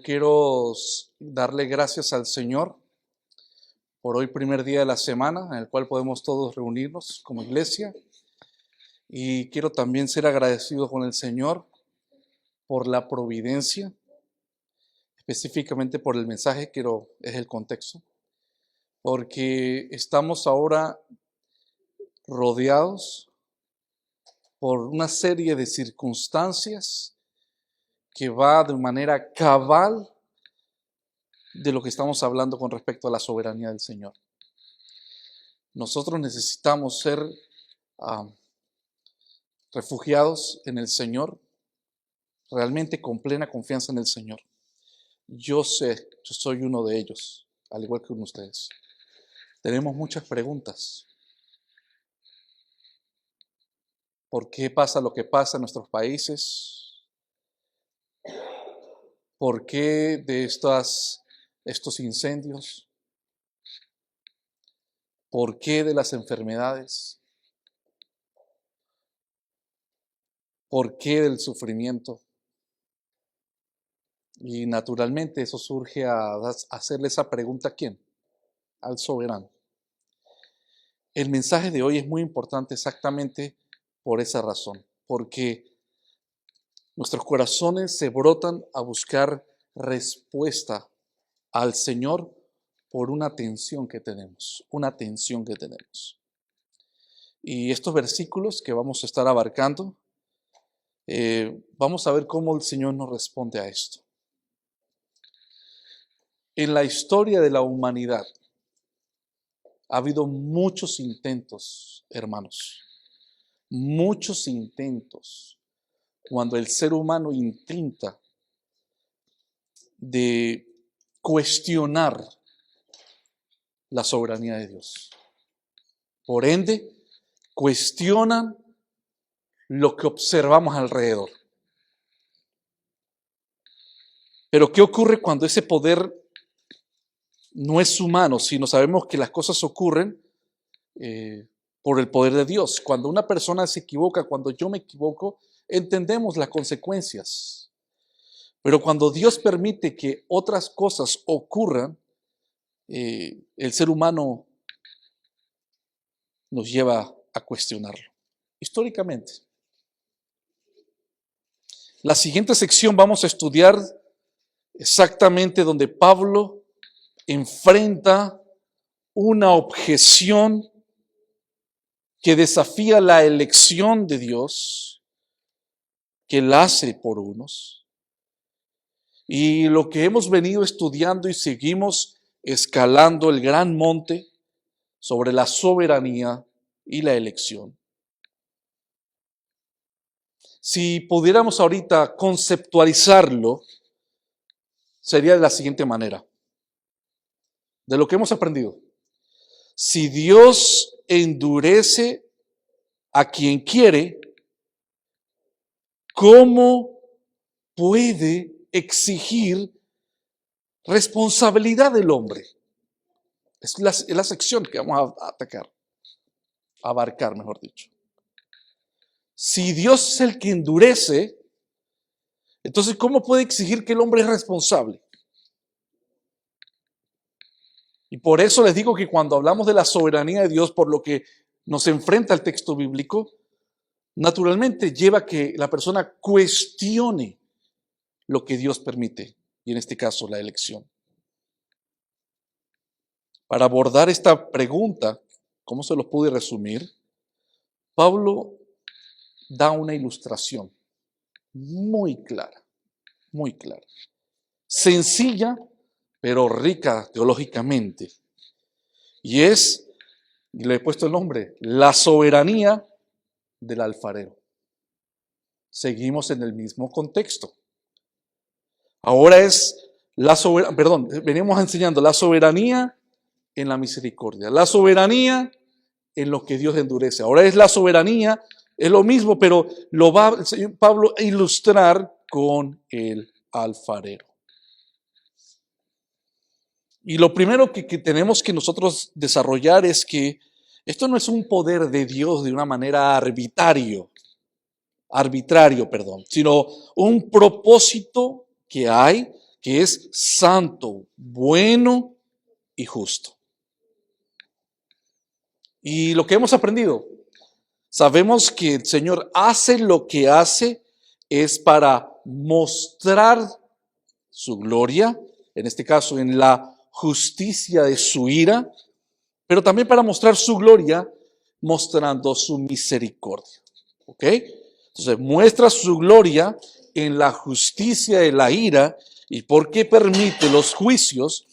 quiero darle gracias al Señor por hoy, primer día de la semana, en el cual podemos todos reunirnos como iglesia. Y quiero también ser agradecido con el Señor por la providencia, específicamente por el mensaje, es el contexto, porque estamos ahora rodeados por una serie de circunstancias que va de manera cabal de lo que estamos hablando con respecto a la soberanía del Señor. Nosotros necesitamos ser refugiados en el Señor, realmente con plena confianza en el Señor. Yo soy uno de ellos, al igual que ustedes. Tenemos muchas preguntas. ¿Por qué pasa lo que pasa en nuestros países? ¿Por qué de estos incendios? ¿Por qué de las enfermedades? ¿Por qué del sufrimiento? Y naturalmente eso surge a hacerle esa pregunta ¿a quién? Al soberano. El mensaje de hoy es muy importante exactamente por esa razón, porque nuestros corazones se brotan a buscar respuesta al Señor por una tensión que tenemos, Y estos versículos que vamos a estar abarcando, vamos a ver cómo el Señor nos responde a esto. En la historia de la humanidad ha habido muchos intentos, hermanos, muchos intentos cuando el ser humano intenta de cuestionar la soberanía de Dios. Por ende, cuestionan lo que observamos alrededor. Pero ¿qué ocurre cuando ese poder no es humano, sino sabemos que las cosas ocurren por el poder de Dios? Cuando una persona se equivoca, cuando yo me equivoco, entendemos las consecuencias. Pero cuando Dios permite que otras cosas ocurran, el ser humano nos lleva a cuestionarlo. Históricamente. La siguiente sección vamos a estudiar exactamente donde Pablo enfrenta una objeción que desafía la elección de Dios, que la hace por unos. Y lo que hemos venido estudiando y seguimos escalando el gran monte sobre la soberanía y la elección. Si pudiéramos ahorita conceptualizarlo, sería de la siguiente manera. De lo que hemos aprendido. Si Dios endurece a quien quiere, ¿cómo puede exigir responsabilidad del hombre? Es la sección que vamos a abarcar, mejor dicho. Si Dios es el que endurece, entonces ¿cómo puede exigir que el hombre es responsable? Y por eso les digo que cuando hablamos de la soberanía de Dios, por lo que nos enfrenta el texto bíblico, naturalmente lleva a que la persona cuestione lo que Dios permite, y en este caso la elección. Para abordar esta pregunta, ¿cómo se los pude resumir? Pablo da una ilustración muy clara, sencilla, pero rica teológicamente. Y le he puesto el nombre, la soberanía del alfarero. Seguimos en el mismo contexto. Ahora venimos enseñando la soberanía en la misericordia, la soberanía en lo que Dios endurece. Ahora es la soberanía, es lo mismo, pero lo va el señor Pablo a ilustrar con el alfarero. Y lo primero que tenemos que nosotros desarrollar es que esto no es un poder de Dios de una manera arbitrario, sino un propósito que hay, que es santo, bueno y justo. Y lo que hemos aprendido, sabemos que el Señor hace lo que hace es para mostrar su gloria, en este caso en la justicia de su ira, pero también para mostrar su gloria mostrando su misericordia. ¿Ok? Entonces muestra su gloria en la justicia de la ira y por qué permite los juicios,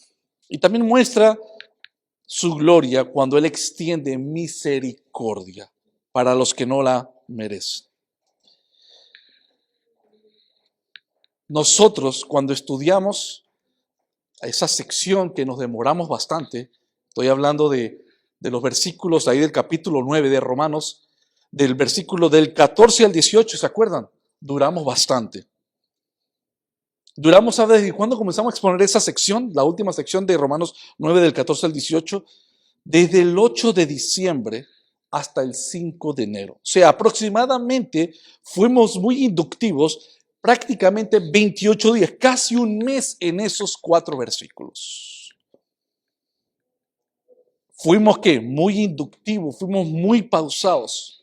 y también muestra su gloria cuando Él extiende misericordia para los que no la merecen. Nosotros, cuando estudiamos esa sección que nos demoramos bastante, estoy hablando de los versículos ahí del capítulo 9 de Romanos, del versículo del 14 al 18, ¿se acuerdan? Duramos bastante. Duramos, ¿sabes desde cuándo comenzamos a exponer esa sección? La última sección de Romanos 9 del 14 al 18, desde el 8 de diciembre hasta el 5 de enero. O sea, aproximadamente fuimos muy inductivos, prácticamente 28 días, casi un mes en esos 4 versículos. Fuimos, ¿qué? Muy inductivos, fuimos muy pausados.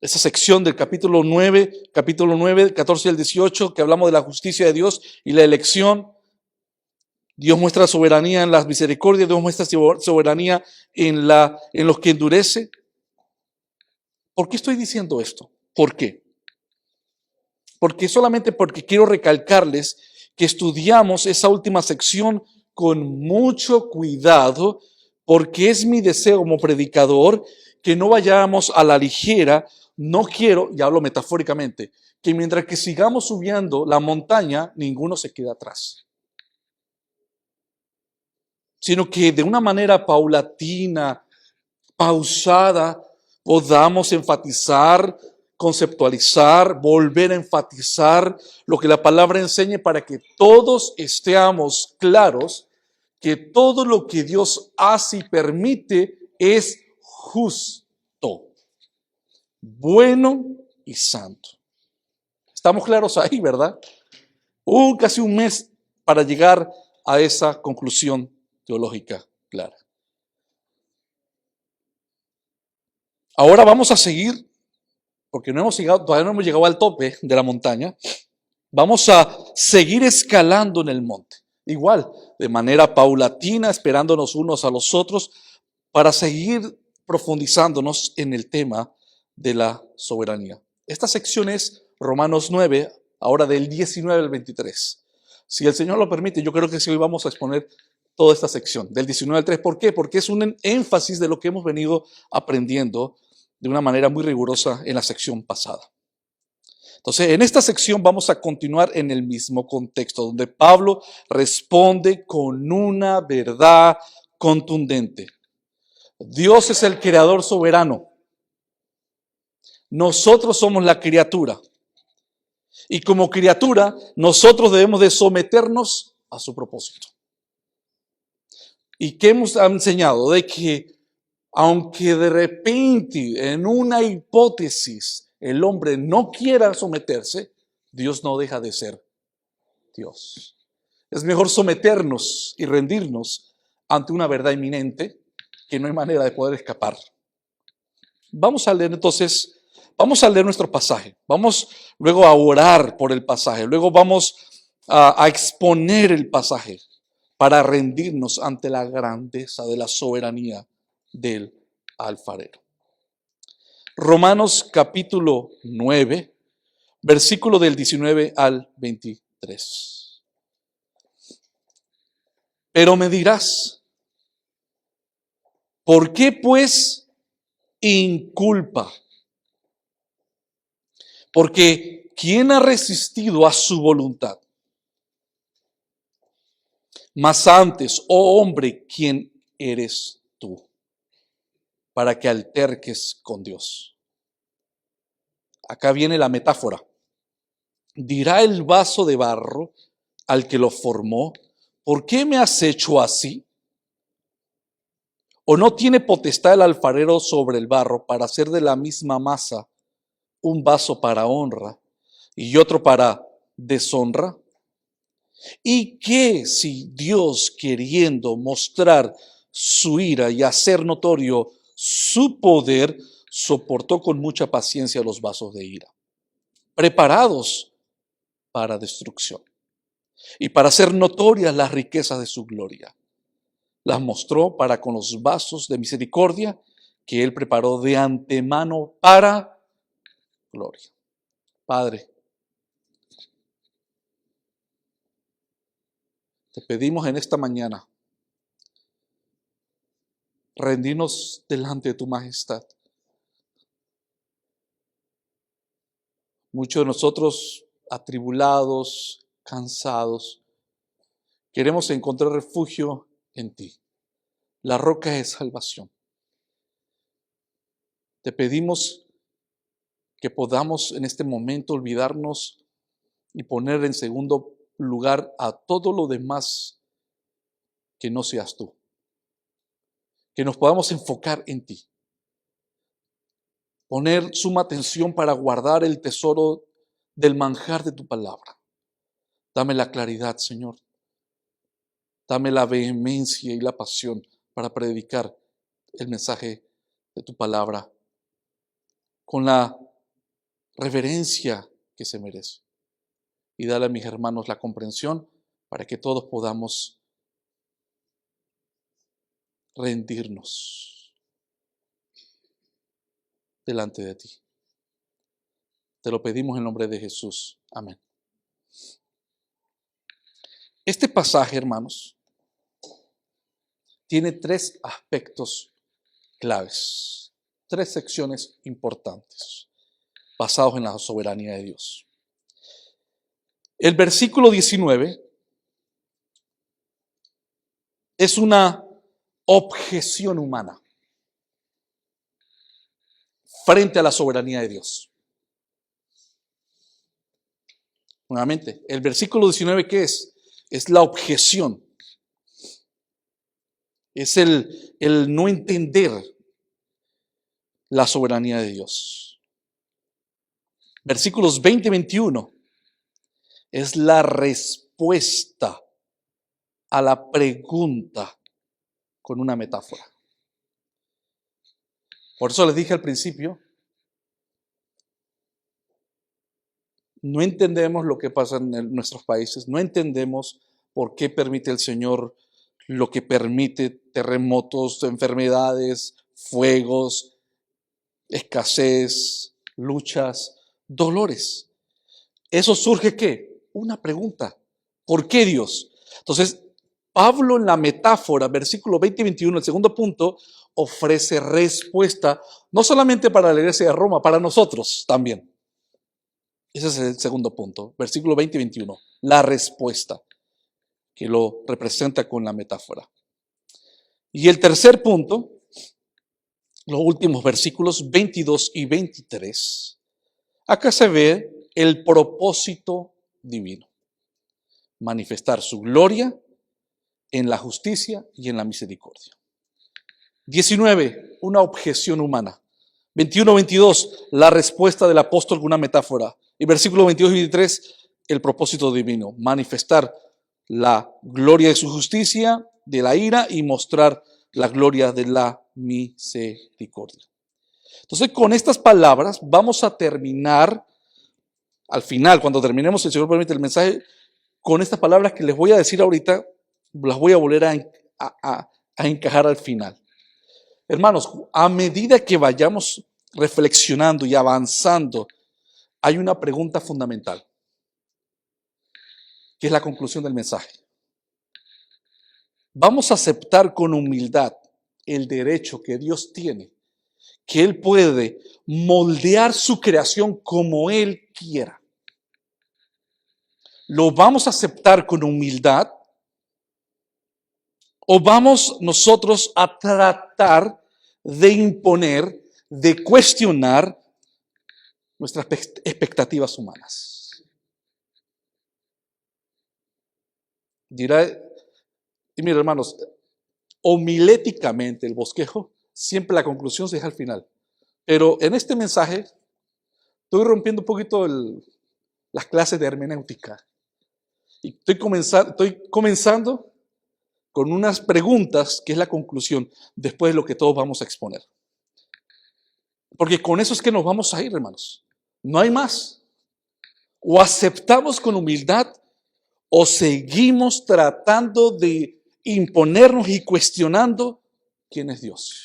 Esa sección del capítulo 9, 14 al 18, que hablamos de la justicia de Dios y la elección. Dios muestra soberanía en las misericordias, Dios muestra soberanía en los que endurece. ¿Por qué estoy diciendo esto? ¿Por qué? Solamente porque quiero recalcarles que estudiamos esa última sección con mucho cuidado, porque es mi deseo como predicador que no vayamos a la ligera. No quiero, y hablo metafóricamente, que mientras que sigamos subiendo la montaña, ninguno se queda atrás. Sino que de una manera paulatina, pausada, podamos enfatizar, conceptualizar, volver a enfatizar lo que la palabra enseñe para que todos estemos claros que todo lo que Dios hace y permite es justo, bueno y santo. Estamos claros ahí, ¿verdad? Casi un mes para llegar a esa conclusión teológica clara. Ahora vamos a seguir, porque todavía no hemos llegado al tope de la montaña. Vamos a seguir escalando en el monte. Igual, de manera paulatina, esperándonos unos a los otros, para seguir profundizándonos en el tema de la soberanía. Esta sección es Romanos 9, ahora del 19 al 23. Si el Señor lo permite, yo creo que sí hoy vamos a exponer toda esta sección, del 19 al 3. ¿Por qué? Porque es un énfasis de lo que hemos venido aprendiendo de una manera muy rigurosa en la sección pasada. Entonces, en esta sección vamos a continuar en el mismo contexto, donde Pablo responde con una verdad contundente. Dios es el creador soberano. Nosotros somos la criatura. Y como criatura, nosotros debemos de someternos a su propósito. ¿Y qué hemos enseñado? De que aunque de repente en una hipótesis el hombre no quiera someterse, Dios no deja de ser Dios. Es mejor someternos y rendirnos ante una verdad inminente que no hay manera de poder escapar. Vamos a leer entonces, vamos a leer nuestro pasaje. Vamos luego a orar por el pasaje. Luego vamos a exponer el pasaje para rendirnos ante la grandeza de la soberanía del alfarero. Romanos capítulo 9, versículo del 19 al 23. Pero me dirás, ¿por qué pues inculpa? Porque ¿quién ha resistido a su voluntad? Mas antes, oh hombre, ¿quién eres tú para que alterques con Dios? Acá viene la metáfora. Dirá el vaso de barro al que lo formó, ¿por qué me has hecho así? ¿O no tiene potestad el alfarero sobre el barro para hacer de la misma masa un vaso para honra y otro para deshonra? Y que si Dios, queriendo mostrar su ira y hacer notorio su poder, soportó con mucha paciencia los vasos de ira, preparados para destrucción, y para hacer notorias las riquezas de su gloria. Las mostró para con los vasos de misericordia que Él preparó de antemano para gloria. Padre, te pedimos en esta mañana rendirnos delante de tu majestad. Muchos de nosotros atribulados, cansados, queremos encontrar refugio en ti, la roca de salvación. Te pedimos que podamos en este momento olvidarnos y poner en segundo lugar a todo lo demás que no seas tú. Que nos podamos enfocar en ti. Poner suma atención para guardar el tesoro del manjar de tu palabra. Dame la claridad, Señor. Dame la vehemencia y la pasión para predicar el mensaje de tu palabra con la reverencia que se merece. Y dale a mis hermanos la comprensión para que todos podamos rendirnos delante de ti. Te lo pedimos en nombre de Jesús. Amén. Este pasaje, hermanos, tiene tres aspectos claves, tres secciones importantes, basados en la soberanía de Dios. El versículo 19 es una objeción humana frente a la soberanía de Dios. Nuevamente, el versículo 19, ¿qué es? Es la objeción. Es el no entender la soberanía de Dios. Versículos 20 y 21 es la respuesta a la pregunta con una metáfora. Por eso les dije al principio, no entendemos lo que pasa en nuestros países, no entendemos por qué permite el Señor lo que permite: terremotos, enfermedades, fuegos, escasez, luchas, dolores. ¿Eso surge qué? Una pregunta. ¿Por qué Dios? Entonces, Pablo en la metáfora, versículo 20 y 21, el segundo punto, ofrece respuesta no solamente para la iglesia de Roma, para nosotros también. Ese es el segundo punto, versículo 20 y 21, la respuesta, que lo representa con la metáfora. Y el tercer punto, los últimos versículos 22 y 23, acá se ve el propósito divino: manifestar su gloria en la justicia y en la misericordia. 19, una objeción humana. 21-22, la respuesta del apóstol con una metáfora. Y versículos 22 y 23, el propósito divino: manifestar la gloria de su justicia, de la ira, y mostrar la gloria de la misericordia. Entonces, con estas palabras vamos a terminar, al final, cuando terminemos, el Señor permite, el mensaje, con estas palabras que les voy a decir ahorita, las voy a volver a encajar al final. Hermanos, a medida que vayamos reflexionando y avanzando, hay una pregunta fundamental, que es la conclusión del mensaje. Vamos a aceptar con humildad el derecho que Dios tiene, que Él puede moldear su creación como Él quiera. ¿Lo vamos a aceptar con humildad? ¿O vamos nosotros a tratar de imponer, de cuestionar nuestras expectativas humanas? Dirá, y mira, hermanos, homiléticamente el bosquejo, siempre la conclusión se deja al final. Pero en este mensaje estoy rompiendo un poquito las clases de hermenéutica. Y estoy comenzando con unas preguntas que es la conclusión después de lo que todos vamos a exponer. Porque con eso es que nos vamos a ir, hermanos. No hay más. O aceptamos con humildad o seguimos tratando de imponernos y cuestionando quién es Dios.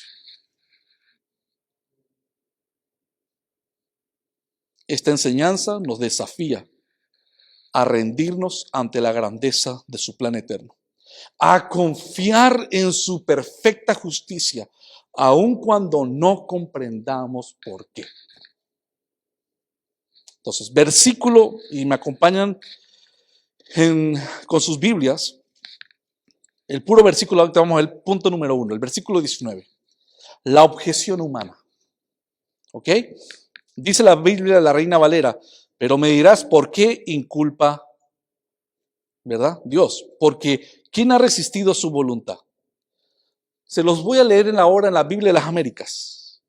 Esta enseñanza nos desafía a rendirnos ante la grandeza de su plan eterno, a confiar en su perfecta justicia, aun cuando no comprendamos por qué. Entonces, versículo, y me acompañan con sus Biblias, el puro versículo, ahorita vamos al punto número 1, el versículo 19, la objeción humana. ¿Ok? Dice la Biblia, la Reina Valera, pero me dirás, ¿por qué inculpa, verdad? Dios, porque ¿quién ha resistido su voluntad? Se los voy a leer ahora en la Biblia de las Américas.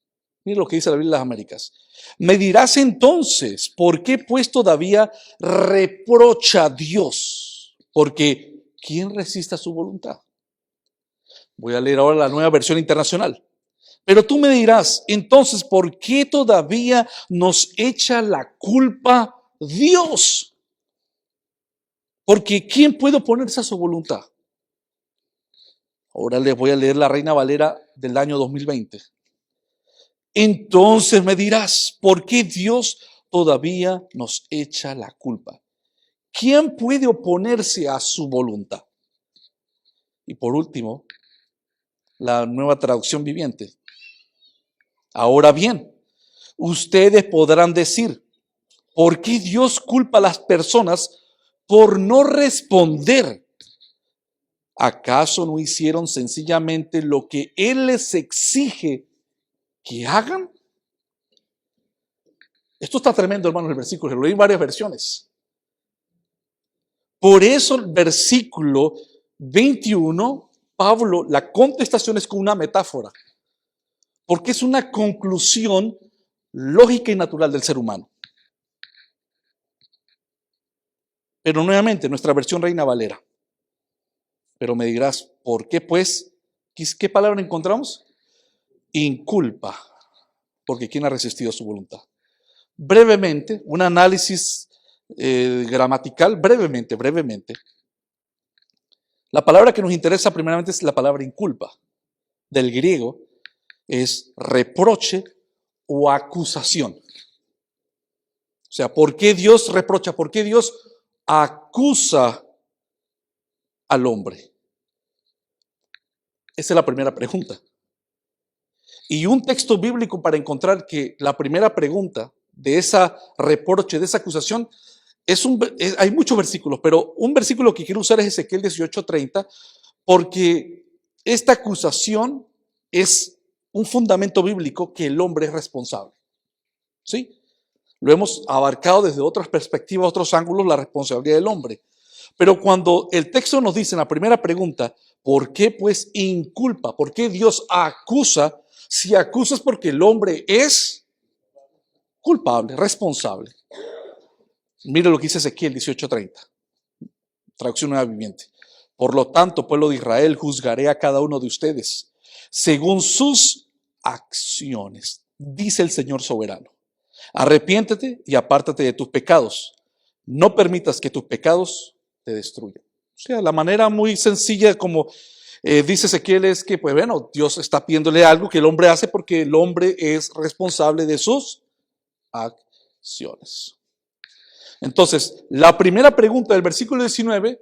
Miren lo que dice la Biblia de las Américas. Me dirás entonces, ¿por qué pues todavía reprocha a Dios? Porque ¿quién resiste a su voluntad? Voy a leer ahora la Nueva Versión Internacional. Pero tú me dirás, entonces, ¿por qué todavía nos echa la culpa Dios? Porque ¿quién puede oponerse a su voluntad? Ahora les voy a leer la Reina Valera del año 2020. Entonces me dirás, ¿por qué Dios todavía nos echa la culpa? ¿Quién puede oponerse a su voluntad? Y por último, la Nueva Traducción Viviente. Ahora bien, ustedes podrán decir, ¿por qué Dios culpa a las personas por no responder? ¿Acaso no hicieron sencillamente lo que Él les exige que hagan? Esto está tremendo, hermanos, el versículo. Lo leí en varias versiones. Por eso el versículo 21, Pablo, la contestación es con una metáfora. Porque es una conclusión lógica y natural del ser humano. Pero nuevamente, nuestra versión Reina Valera. Pero me dirás, ¿por qué pues? ¿Qué palabra encontramos? Inculpa. Porque ¿quién ha resistido su voluntad? Brevemente, un análisis gramatical, brevemente. La palabra que nos interesa primeramente es la palabra inculpa. Del griego es reproche o acusación. O sea, ¿por qué Dios reprocha? ¿Por qué Dios acusa al hombre? Esa es la primera pregunta. Y un texto bíblico para encontrar que la primera pregunta de esa reproche, de esa acusación, hay muchos versículos, pero un versículo que quiero usar es Ezequiel 18:30, porque esta acusación es un fundamento bíblico que el hombre es responsable. ¿Sí? Lo hemos abarcado desde otras perspectivas, otros ángulos, la responsabilidad del hombre. Pero cuando el texto nos dice en la primera pregunta, ¿por qué pues inculpa? ¿Por qué Dios acusa? Si acusa es porque el hombre es culpable, responsable. Mire lo que dice Ezequiel 18:30, traducción Nueva Viviente. Por lo tanto, pueblo de Israel, juzgaré a cada uno de ustedes según sus acciones, dice el Señor soberano. Arrepiéntete y apártate de tus pecados. No permitas que tus pecados te destruyan. O sea, la manera muy sencilla como dice Ezequiel es que, pues bueno, Dios está pidiéndole algo que el hombre hace porque el hombre es responsable de sus acciones. Entonces, la primera pregunta del versículo 19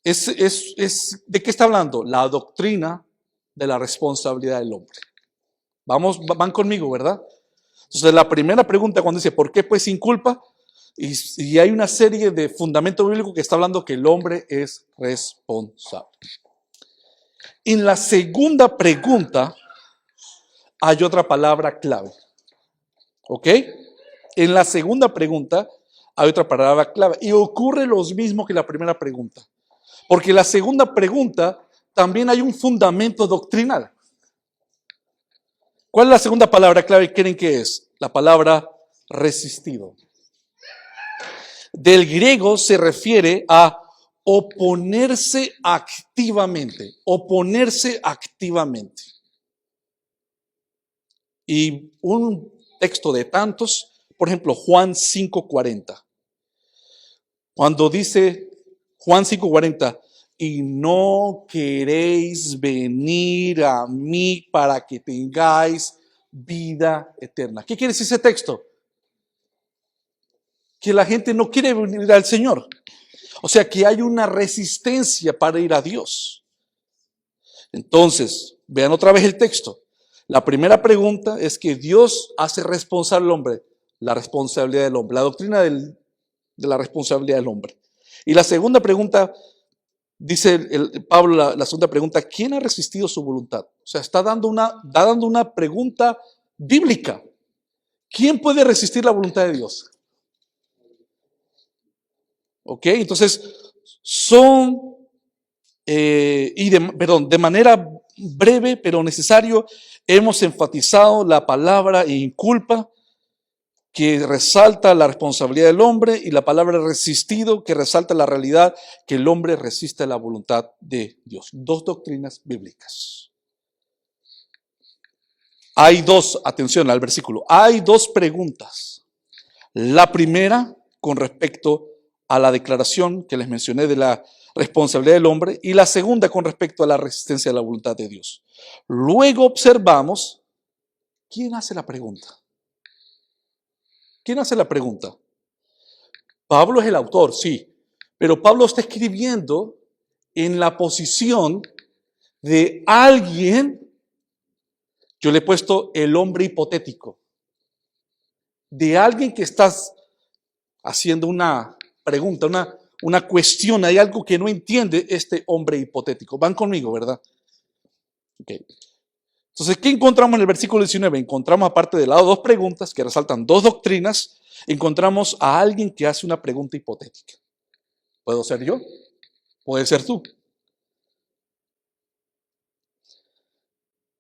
es ¿de qué está hablando? La doctrina de la responsabilidad del hombre. Van conmigo, ¿verdad? Entonces, la primera pregunta cuando dice, ¿por qué pues sin culpa? Y hay una serie de fundamentos bíblicos que está hablando que el hombre es responsable. En la segunda pregunta hay otra palabra clave. ¿Ok? En la segunda pregunta hay otra palabra clave. Y ocurre lo mismo que la primera pregunta. Porque en la segunda pregunta también hay un fundamento doctrinal. ¿Cuál es la segunda palabra clave que creen que es? La palabra resistido. Del griego se refiere a oponerse activamente, oponerse activamente. Y un texto de tantos, por ejemplo, Juan 5:40. Cuando dice Juan 5:40, y no queréis venir a mí para que tengáis vida eterna. ¿Qué quiere decir ese texto? Que la gente no quiere venir al Señor. O sea que hay una resistencia para ir a Dios. Entonces, vean otra vez el texto. La primera pregunta es que Dios hace responsable al hombre, la responsabilidad del hombre, la doctrina de la responsabilidad del hombre. Y la segunda pregunta, dice Pablo, la segunda pregunta, ¿quién ha resistido su voluntad? O sea, está dando una pregunta bíblica. ¿Quién puede resistir la voluntad de Dios? ¿Ok? Entonces, de manera breve pero necesario, hemos enfatizado la palabra inculpa, que resalta la responsabilidad del hombre, y la palabra resistido, que resalta la realidad que el hombre resiste a la voluntad de Dios. Dos doctrinas bíblicas. Atención al versículo, hay dos preguntas. La primera, con respecto a la declaración que les mencioné de la responsabilidad del hombre, y la segunda con respecto a la resistencia a la voluntad de Dios. Luego observamos, ¿quién hace la pregunta? ¿Quién hace la pregunta? Pablo es el autor, sí, pero Pablo está escribiendo en la posición de alguien, yo le he puesto el hombre hipotético, de alguien que estás haciendo una pregunta, una cuestión, hay algo que no entiende este hombre hipotético. Van conmigo, ¿verdad? Okay. Entonces, ¿qué encontramos en el versículo 19? Encontramos, aparte de lado, dos preguntas que resaltan dos doctrinas. Encontramos a alguien que hace una pregunta hipotética. ¿Puedo ser yo? ¿Puede ser tú?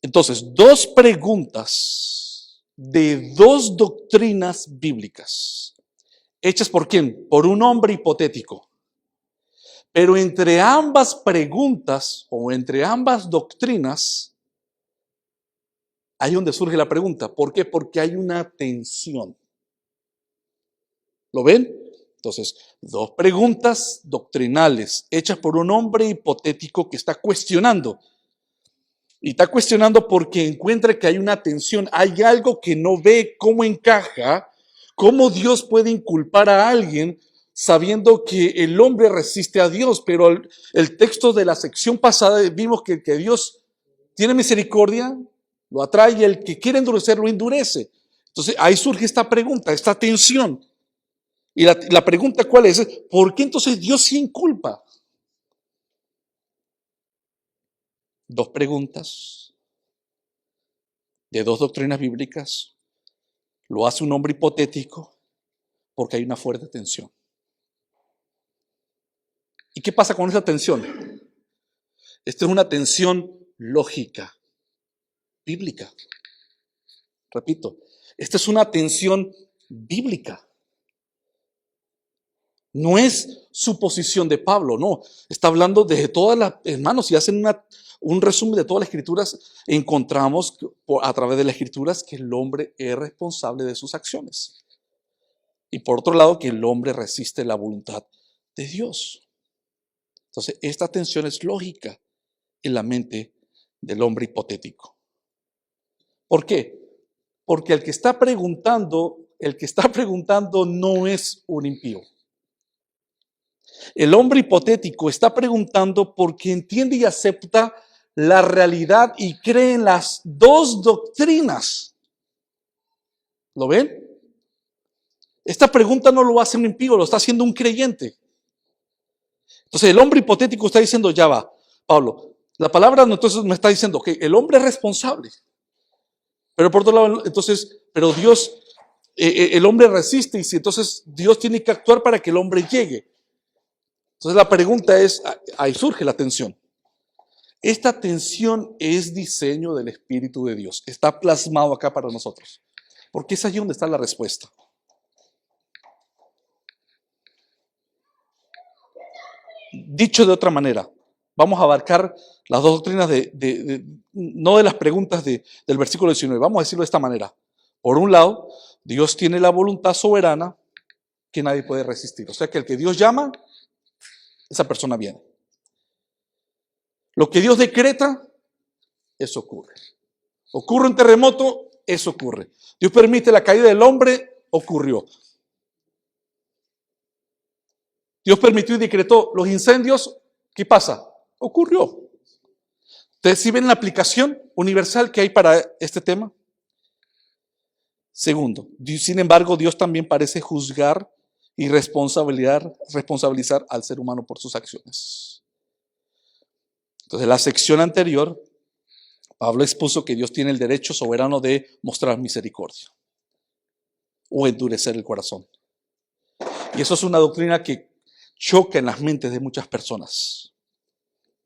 Entonces, dos preguntas de dos doctrinas bíblicas. ¿Hechas por quién? Por un hombre hipotético. Pero entre ambas preguntas o entre ambas doctrinas, ahí donde surge la pregunta. ¿Por qué? Porque hay una tensión. ¿Lo ven? Entonces, dos preguntas doctrinales hechas por un hombre hipotético que está cuestionando. Y está cuestionando porque encuentra que hay una tensión, hay algo que no ve cómo encaja, cómo Dios puede inculpar a alguien sabiendo que el hombre resiste a Dios. Pero el texto de la sección pasada vimos que Dios tiene misericordia, lo atrae, y el que quiere endurecer, lo endurece. Entonces ahí surge esta pregunta, esta tensión. Y la pregunta ¿cuál es? ¿Por qué entonces Dios sí inculpa? Dos preguntas de dos doctrinas bíblicas. Lo hace un hombre hipotético porque hay una fuerte tensión. ¿Y qué pasa con esa tensión? Esta es una tensión lógica, bíblica. Repito, esta es una tensión bíblica. No es suposición de Pablo, no. Está hablando de todas las, hermanos, si hacen un resumen de todas las escrituras, encontramos a través de las escrituras que el hombre es responsable de sus acciones. Y por otro lado, que el hombre resiste la voluntad de Dios. Entonces, esta tensión es lógica en la mente del hombre hipotético. ¿Por qué? Porque el que está preguntando no es un impío. El hombre hipotético está preguntando porque entiende y acepta la realidad y cree en las dos doctrinas. ¿Lo ven? Esta pregunta no lo hace un impío, lo está haciendo un creyente. Entonces el hombre hipotético está diciendo, ya va, Pablo, la palabra entonces me está diciendo que el hombre es responsable. Pero por otro lado, entonces, pero Dios, el hombre resiste, y si entonces Dios tiene que actuar para que el hombre llegue. Entonces la pregunta es, ahí surge la tensión. Esta tensión es diseño del Espíritu de Dios. Está plasmado acá para nosotros. Porque es allí donde está la respuesta. Dicho de otra manera, vamos a abarcar las dos doctrinas no de las preguntas del versículo 19, vamos a decirlo de esta manera. Por un lado, Dios tiene la voluntad soberana que nadie puede resistir. O sea que el que Dios llama, esa persona viene. Lo que Dios decreta, eso ocurre. Ocurre un terremoto, eso ocurre. Dios permite la caída del hombre, ocurrió. Dios permitió y decretó los incendios, ¿qué pasa? Ocurrió. Ustedes sí ven la aplicación universal que hay para este tema. Segundo, sin embargo, Dios también parece juzgar y responsabilizar al ser humano por sus acciones. Entonces, en la sección anterior, Pablo expuso que Dios tiene el derecho soberano de mostrar misericordia o endurecer el corazón. Y eso es una doctrina que choca en las mentes de muchas personas.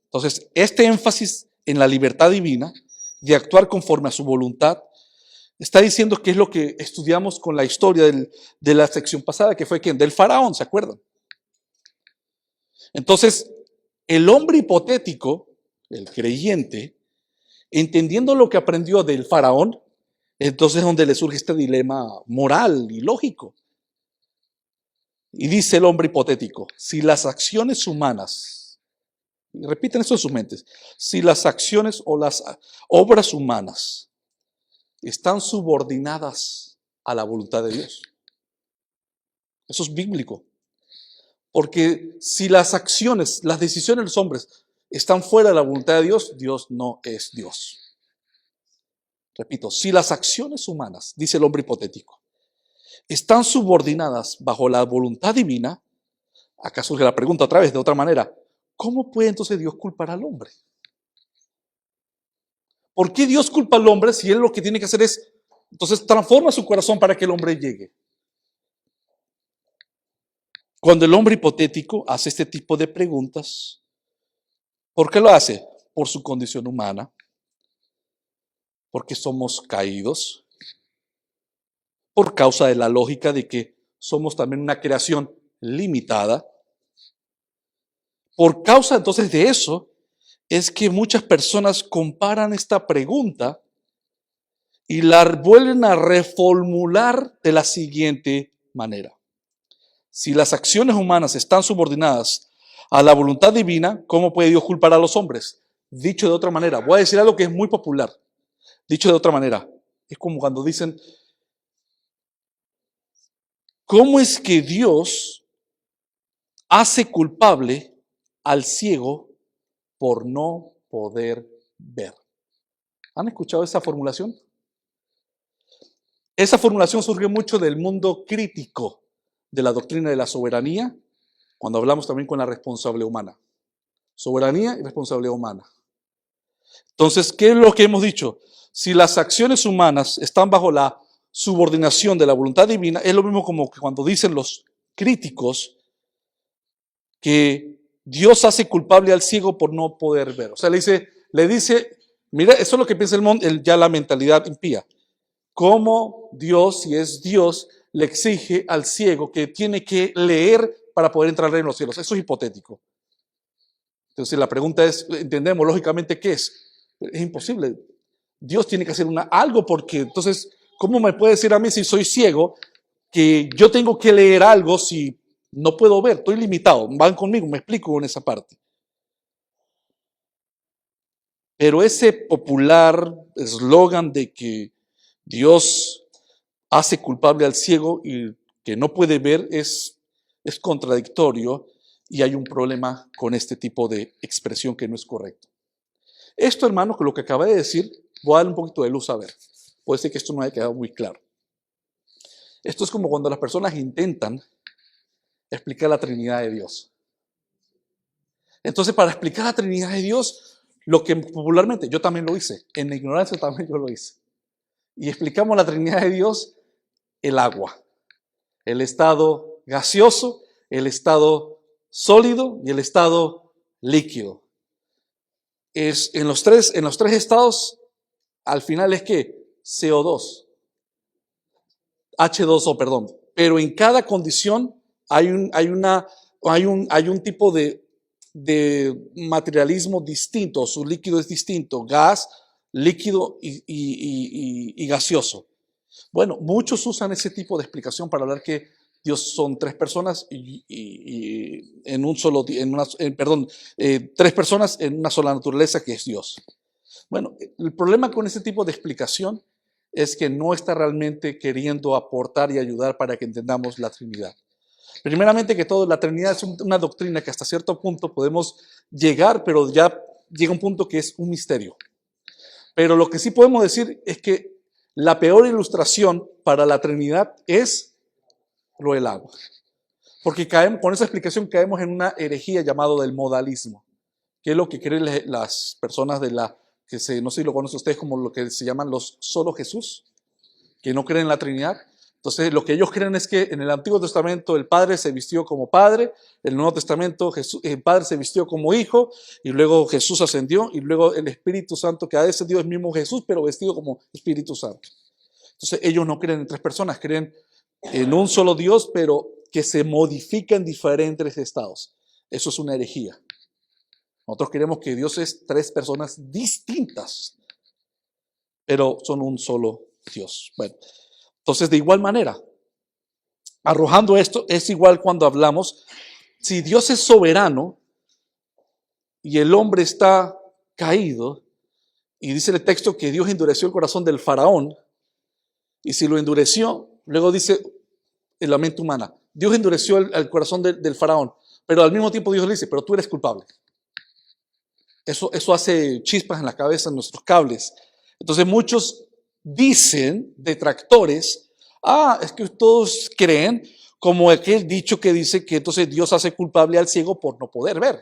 Entonces, este énfasis en la libertad divina de actuar conforme a su voluntad está diciendo que es lo que estudiamos con la historia de la sección pasada, que fue ¿quién? Del faraón, ¿se acuerdan? Entonces, el hombre hipotético, el creyente, entendiendo lo que aprendió del faraón, entonces es donde le surge este dilema moral y lógico. Y dice el hombre hipotético, si las acciones humanas, y repiten eso en sus mentes, si las acciones o las obras humanas están subordinadas a la voluntad de Dios. Eso es bíblico. Porque si las acciones, las decisiones de los hombres están fuera de la voluntad de Dios, Dios no es Dios. Repito, si las acciones humanas, dice el hombre hipotético, están subordinadas bajo la voluntad divina, acá surge la pregunta otra vez de otra manera, ¿cómo puede entonces Dios culpar al hombre? ¿Por qué Dios culpa al hombre si él lo que tiene que hacer es, entonces transforma su corazón para que el hombre llegue? Cuando el hombre hipotético hace este tipo de preguntas, ¿por qué lo hace? Por su condición humana, porque somos caídos, por causa de la lógica de que somos también una creación limitada. Por causa entonces de eso, es que muchas personas comparan esta pregunta y la vuelven a reformular de la siguiente manera. Si las acciones humanas están subordinadas a la voluntad divina, ¿cómo puede Dios culpar a los hombres? Dicho de otra manera, voy a decir algo que es muy popular. Dicho de otra manera, es como cuando dicen, ¿cómo es que Dios hace culpable al ciego por no poder ver? ¿Han escuchado esa formulación? Esa formulación surge mucho del mundo crítico de la doctrina de la soberanía, cuando hablamos también con la responsabilidad humana. Soberanía y responsabilidad humana. Entonces, ¿qué es lo que hemos dicho? Si las acciones humanas están bajo la subordinación de la voluntad divina, es lo mismo como que cuando dicen los críticos que Dios hace culpable al ciego por no poder ver. O sea, le dice, mira, eso es lo que piensa ya la mentalidad impía. ¿Cómo Dios, si es Dios, le exige al ciego que tiene que leer para poder entrar al reino de los cielos? Eso es hipotético. Entonces la pregunta es, ¿entendemos lógicamente qué es? Es imposible. Dios tiene que hacer algo porque entonces, ¿cómo me puede decir a mí si soy ciego que yo tengo que leer algo si no puedo ver? Estoy limitado. Van conmigo, me explico en esa parte. Pero ese popular eslogan de que Dios hace culpable al ciego y que no puede ver es contradictorio y hay un problema con este tipo de expresión que no es correcto. Esto, hermano, con lo que acabé de decir, voy a darle un poquito de luz a ver. Puede ser que esto no haya quedado muy claro. Esto es como cuando las personas intentan explicar la Trinidad de Dios. Entonces, para explicar la Trinidad de Dios, lo que popularmente, yo también lo hice, en la ignorancia también yo lo hice. Y explicamos la Trinidad de Dios, el agua, el estado gaseoso, el estado sólido y el estado líquido. En los tres estados, al final es que CO2, H2O, perdón. Pero en cada condición hay un tipo de de materialismo distinto, su líquido es distinto, gas, líquido y gaseoso. Bueno, muchos usan ese tipo de explicación para hablar que Dios son tres personas y en un solo, tres personas en una sola naturaleza que es Dios. Bueno, el problema con ese tipo de explicación es que no está realmente queriendo aportar y ayudar para que entendamos la Trinidad. Primeramente que todo, la Trinidad es una doctrina que hasta cierto punto podemos llegar, pero ya llega un punto que es un misterio. Pero lo que sí podemos decir es que la peor ilustración para la Trinidad es lo del agua. Porque con esa explicación caemos en una herejía llamada del modalismo, que es lo que creen las personas no sé si lo conocen ustedes como lo que se llaman los solo Jesús, que no creen en la Trinidad. Entonces, lo que ellos creen es que en el Antiguo Testamento el Padre se vistió como Padre, en el Nuevo Testamento el Padre se vistió como Hijo, y luego Jesús ascendió, y luego el Espíritu Santo que ha descendido es mismo Jesús, pero vestido como Espíritu Santo. Entonces, ellos no creen en tres personas, creen en un solo Dios, pero que se modifica en diferentes estados. Eso es una herejía. Nosotros creemos que Dios es tres personas distintas, pero son un solo Dios. Bueno, entonces de igual manera, arrojando esto, es igual cuando hablamos, si Dios es soberano y el hombre está caído, y dice el texto que Dios endureció el corazón del faraón, y si lo endureció, luego dice en la mente humana, Dios endureció el corazón del faraón, pero al mismo tiempo Dios le dice, pero tú eres culpable. Eso hace chispas en la cabeza, en nuestros cables. Entonces muchos dicen, detractores, es que todos creen como aquel dicho que dice que entonces Dios hace culpable al ciego por no poder ver.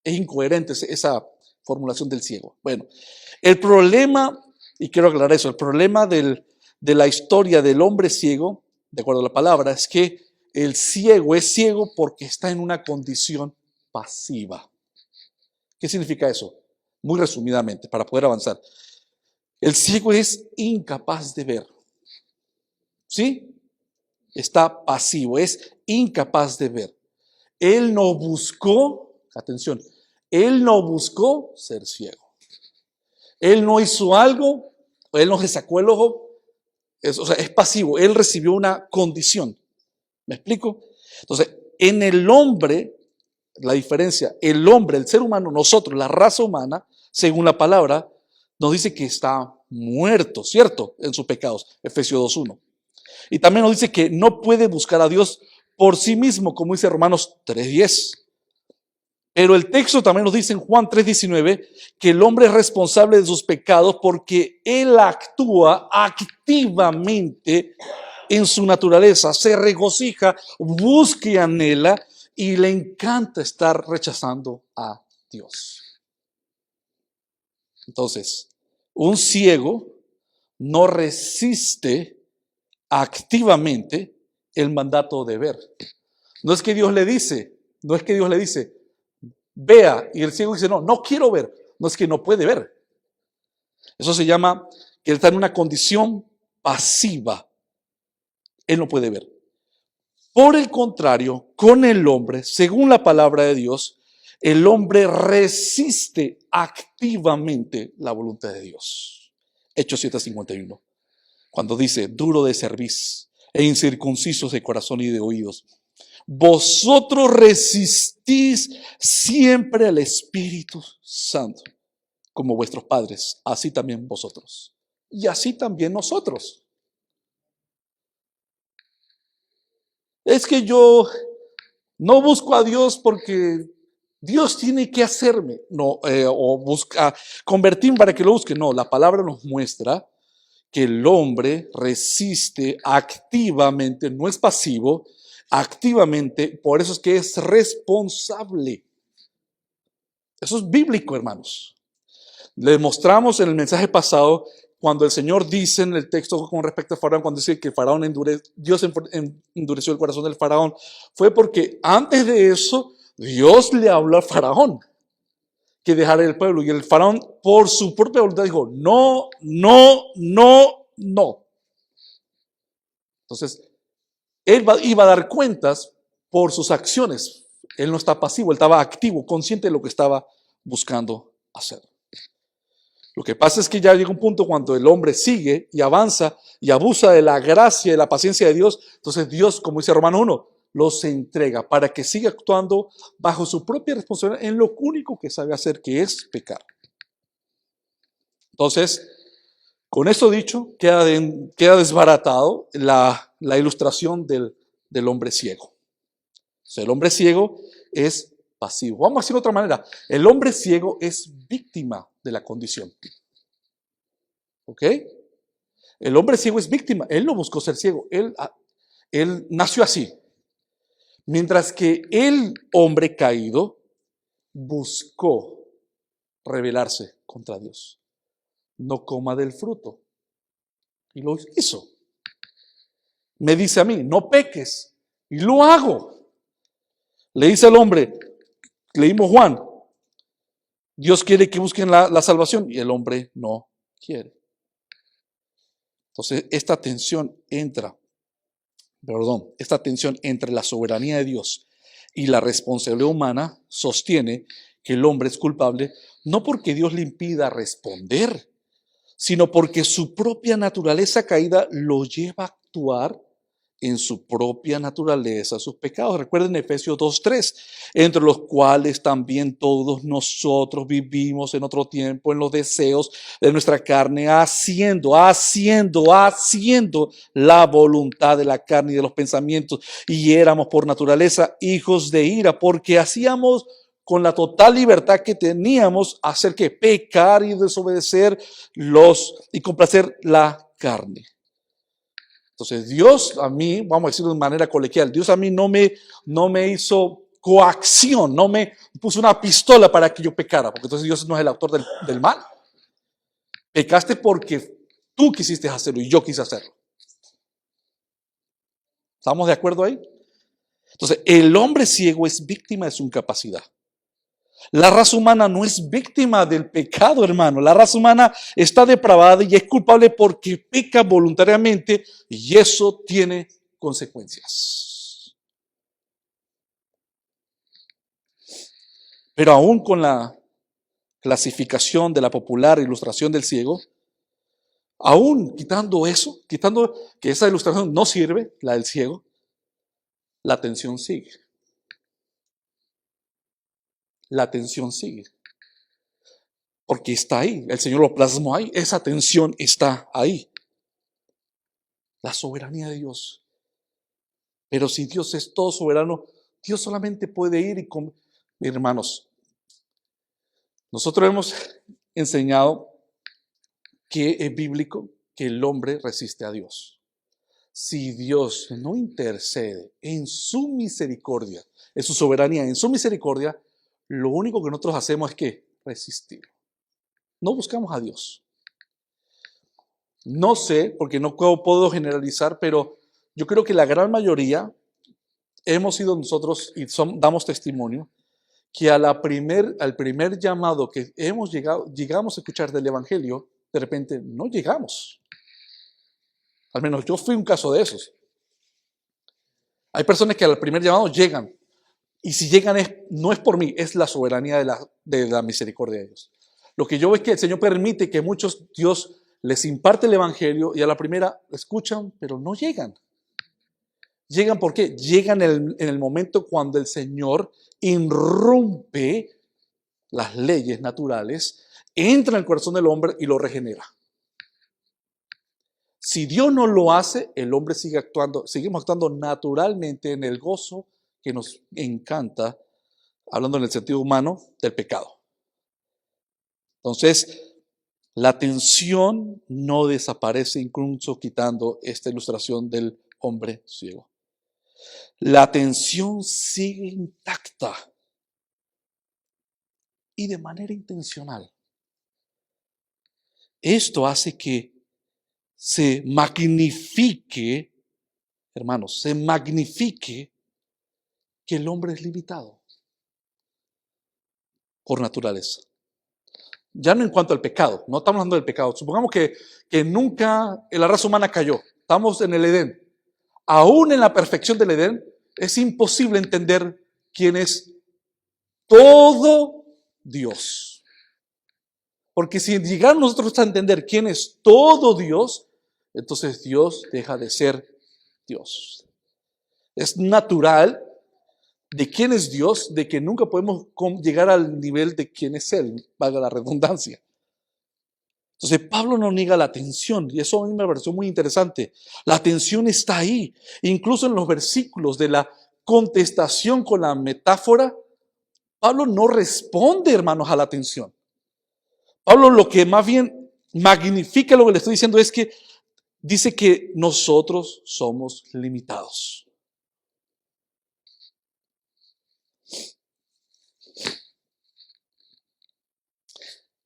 Es incoherente esa formulación del ciego. Bueno, el problema, y quiero aclarar eso, el problema de la historia del hombre ciego, de acuerdo a la palabra, es que el ciego es ciego porque está en una condición pasiva. ¿Qué significa eso? Muy resumidamente, para poder avanzar. El ciego es incapaz de ver. ¿Sí? Está pasivo, es incapaz de ver. Él no buscó, atención, él no buscó ser ciego. Él no hizo algo, él no se sacó el ojo, es pasivo, él recibió una condición. ¿Me explico? Entonces, en el hombre, la diferencia, el hombre, el ser humano, nosotros, la raza humana, según la palabra, nos dice que está muerto, ¿cierto? En sus pecados, Efesios 2:1. Y también nos dice que no puede buscar a Dios por sí mismo, como dice Romanos 3:10. Pero el texto también nos dice en Juan 3:19 que el hombre es responsable de sus pecados porque él actúa activamente en su naturaleza, se regocija, busca y anhela y le encanta estar rechazando a Dios. Entonces, un ciego no resiste activamente el mandato de ver. No es que Dios le dice, vea, y el ciego dice, no quiero ver. No es que no puede ver. Eso se llama que él está en una condición pasiva. Él no puede ver. Por el contrario, con el hombre, según la palabra de Dios, el hombre resiste activamente la voluntad de Dios. Hechos 7:51. Cuando dice, duro de cerviz e incircuncisos de corazón y de oídos, vosotros resistís siempre al Espíritu Santo, como vuestros padres, así también vosotros. Y así también nosotros. Es que yo no busco a Dios porque Dios tiene que hacerme, o busca, convertirme para que lo busque. No, la palabra nos muestra que el hombre resiste activamente, no es pasivo, activamente, por eso es que es responsable. Eso es bíblico, hermanos. Le mostramos en el mensaje pasado, cuando el Señor dice en el texto con respecto a Faraón, cuando dice que Dios endureció el corazón del Faraón, fue porque antes de eso, Dios le habló al Faraón que dejara el pueblo. Y el Faraón, por su propia voluntad, dijo, no. Entonces, él iba a dar cuentas por sus acciones. Él no está pasivo, él estaba activo, consciente de lo que estaba buscando hacer. Lo que pasa es que ya llega un punto cuando el hombre sigue y avanza y abusa de la gracia y de la paciencia de Dios, entonces Dios, como dice Romanos 1, los entrega para que siga actuando bajo su propia responsabilidad en lo único que sabe hacer, que es pecar. Entonces, con esto dicho, queda desbaratado la ilustración del hombre ciego. O sea, el hombre ciego es pasivo. Vamos a decirlo de otra manera. El hombre ciego es víctima de la condición. ¿Ok? El hombre ciego es víctima. Él no buscó ser ciego. Él nació así. Mientras que el hombre caído buscó rebelarse contra Dios. No coma del fruto. Y lo hizo. Me dice a mí, no peques. Y lo hago. Le dice al hombre, leímos Juan, Dios quiere que busquen la salvación y el hombre no quiere. Entonces, esta tensión entre la soberanía de Dios y la responsabilidad humana sostiene que el hombre es culpable, no porque Dios le impida responder, sino porque su propia naturaleza caída lo lleva a actuar en su propia naturaleza sus pecados. Recuerden Efesios 2:3, entre los cuales también todos nosotros vivimos en otro tiempo en los deseos de nuestra carne, haciendo la voluntad de la carne y de los pensamientos, y éramos por naturaleza hijos de ira, porque hacíamos con la total libertad que teníamos hacer que pecar y desobedecer y complacer la carne. Entonces Dios a mí, vamos a decirlo de manera coloquial, Dios a mí no me hizo coacción, no me puso una pistola para que yo pecara, porque entonces Dios no es el autor del mal. Pecaste porque tú quisiste hacerlo y yo quise hacerlo. ¿Estamos de acuerdo ahí? Entonces el hombre ciego es víctima de su incapacidad. La raza humana no es víctima del pecado, hermano. La raza humana está depravada y es culpable porque peca voluntariamente y eso tiene consecuencias. Pero aún con la clasificación de la popular ilustración del ciego, aún quitando que esa ilustración no sirve, la del ciego, la tensión sigue. La tensión sigue. Porque está ahí, el Señor lo plasmó ahí, esa tensión está ahí. La soberanía de Dios. Pero si Dios es todo soberano, Dios solamente puede ir y hermanos, nosotros hemos enseñado que es bíblico que el hombre resiste a Dios. Si Dios no intercede en su misericordia, en su soberanía, en su misericordia, lo único que nosotros hacemos es que resistir. No buscamos a Dios. No sé, porque no puedo generalizar, pero yo creo que la gran mayoría hemos sido nosotros y damos testimonio que al primer llamado que llegamos a escuchar del Evangelio, de repente no llegamos. Al menos yo fui un caso de esos. Hay personas que al primer llamado llegan. Y si llegan no es por mí, es la soberanía de la misericordia de Dios. Lo que yo veo es que el Señor permite que muchos, Dios les imparte el Evangelio y a la primera escuchan, pero no llegan. ¿Llegan por qué? Llegan en el momento cuando el Señor irrumpe las leyes naturales, entra en el corazón del hombre y lo regenera. Si Dios no lo hace, el hombre seguimos actuando naturalmente en el gozo que nos encanta, hablando en el sentido humano, del pecado. Entonces, la tensión no desaparece incluso quitando esta ilustración del hombre ciego. La tensión sigue intacta y de manera intencional. Esto hace que se magnifique, hermanos, que el hombre es limitado por naturaleza. Ya no en cuanto al pecado, no estamos hablando del pecado. Supongamos que nunca la raza humana cayó. Estamos en el Edén. Aún en la perfección del Edén, es imposible entender quien es todo Dios. Porque si llegamos nosotros a entender quién es todo Dios, entonces Dios deja de ser Dios. Es natural de quién es Dios, de que nunca podemos llegar al nivel de quién es Él, valga la redundancia. Entonces Pablo no niega la tensión, y eso a mí me pareció muy interesante. La tensión está ahí, incluso en los versículos de la contestación con la metáfora. Pablo no responde, hermanos, a la tensión. Pablo lo que más bien magnifica lo que le estoy diciendo es que dice que nosotros somos limitados.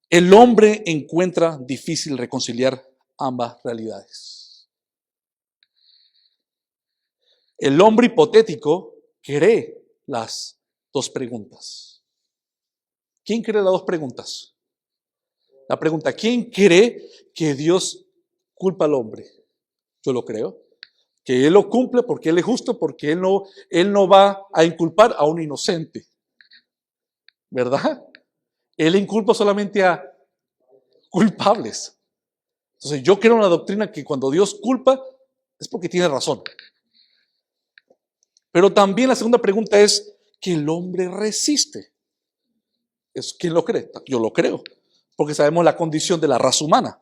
El hombre encuentra difícil reconciliar ambas realidades. El hombre hipotético cree las dos preguntas. ¿Quién cree las dos preguntas? La pregunta, ¿quién cree que Dios culpa al hombre? Yo lo creo. Que Él lo cumple porque Él es justo, porque Él no va a inculpar a un inocente. ¿Verdad? Él inculpa solamente a culpables. Entonces yo creo en una doctrina que cuando Dios culpa es porque tiene razón. Pero también la segunda pregunta es que el hombre resiste. ¿Quién lo cree? Yo lo creo, porque sabemos la condición de la raza humana.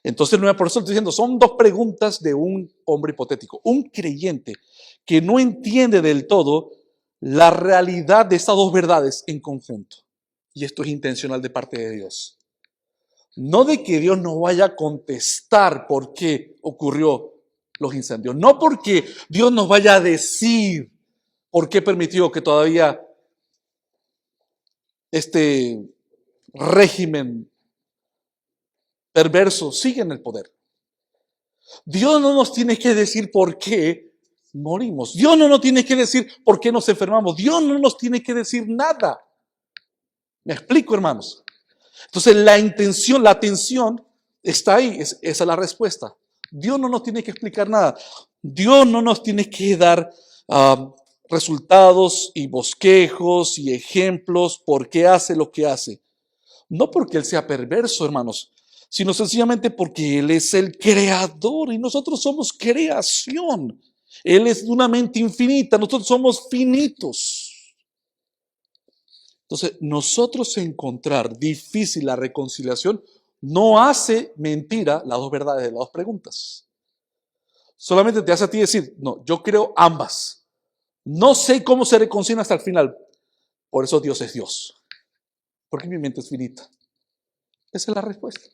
Entonces, por eso estoy diciendo, son dos preguntas de un hombre hipotético. Un creyente que no entiende del todo la realidad de estas dos verdades en conjunto. Y esto es intencional de parte de Dios. No de que Dios no vaya a contestar por qué ocurrió los incendios. No porque Dios nos vaya a decir por qué permitió que todavía este régimen perverso sigue en el poder. Dios no nos tiene que decir por qué morimos. Dios no nos tiene que decir por qué nos enfermamos. Dios no nos tiene que decir nada. ¿Me explico, hermanos? Entonces la atención está ahí. Esa es la respuesta. Dios no nos tiene que explicar nada. Dios no nos tiene que dar resultados y bosquejos y ejemplos por qué hace lo que hace. No porque Él sea perverso, hermanos, sino sencillamente porque Él es el creador y nosotros somos creación. Él es de una mente infinita, nosotros somos finitos. Entonces, nosotros encontrar difícil la reconciliación no hace mentira las dos verdades de las dos preguntas. Solamente te hace a ti decir, no, yo creo ambas. No sé cómo se reconcilian hasta el final. Por eso Dios es Dios. Porque mi mente es finita. Esa es la respuesta.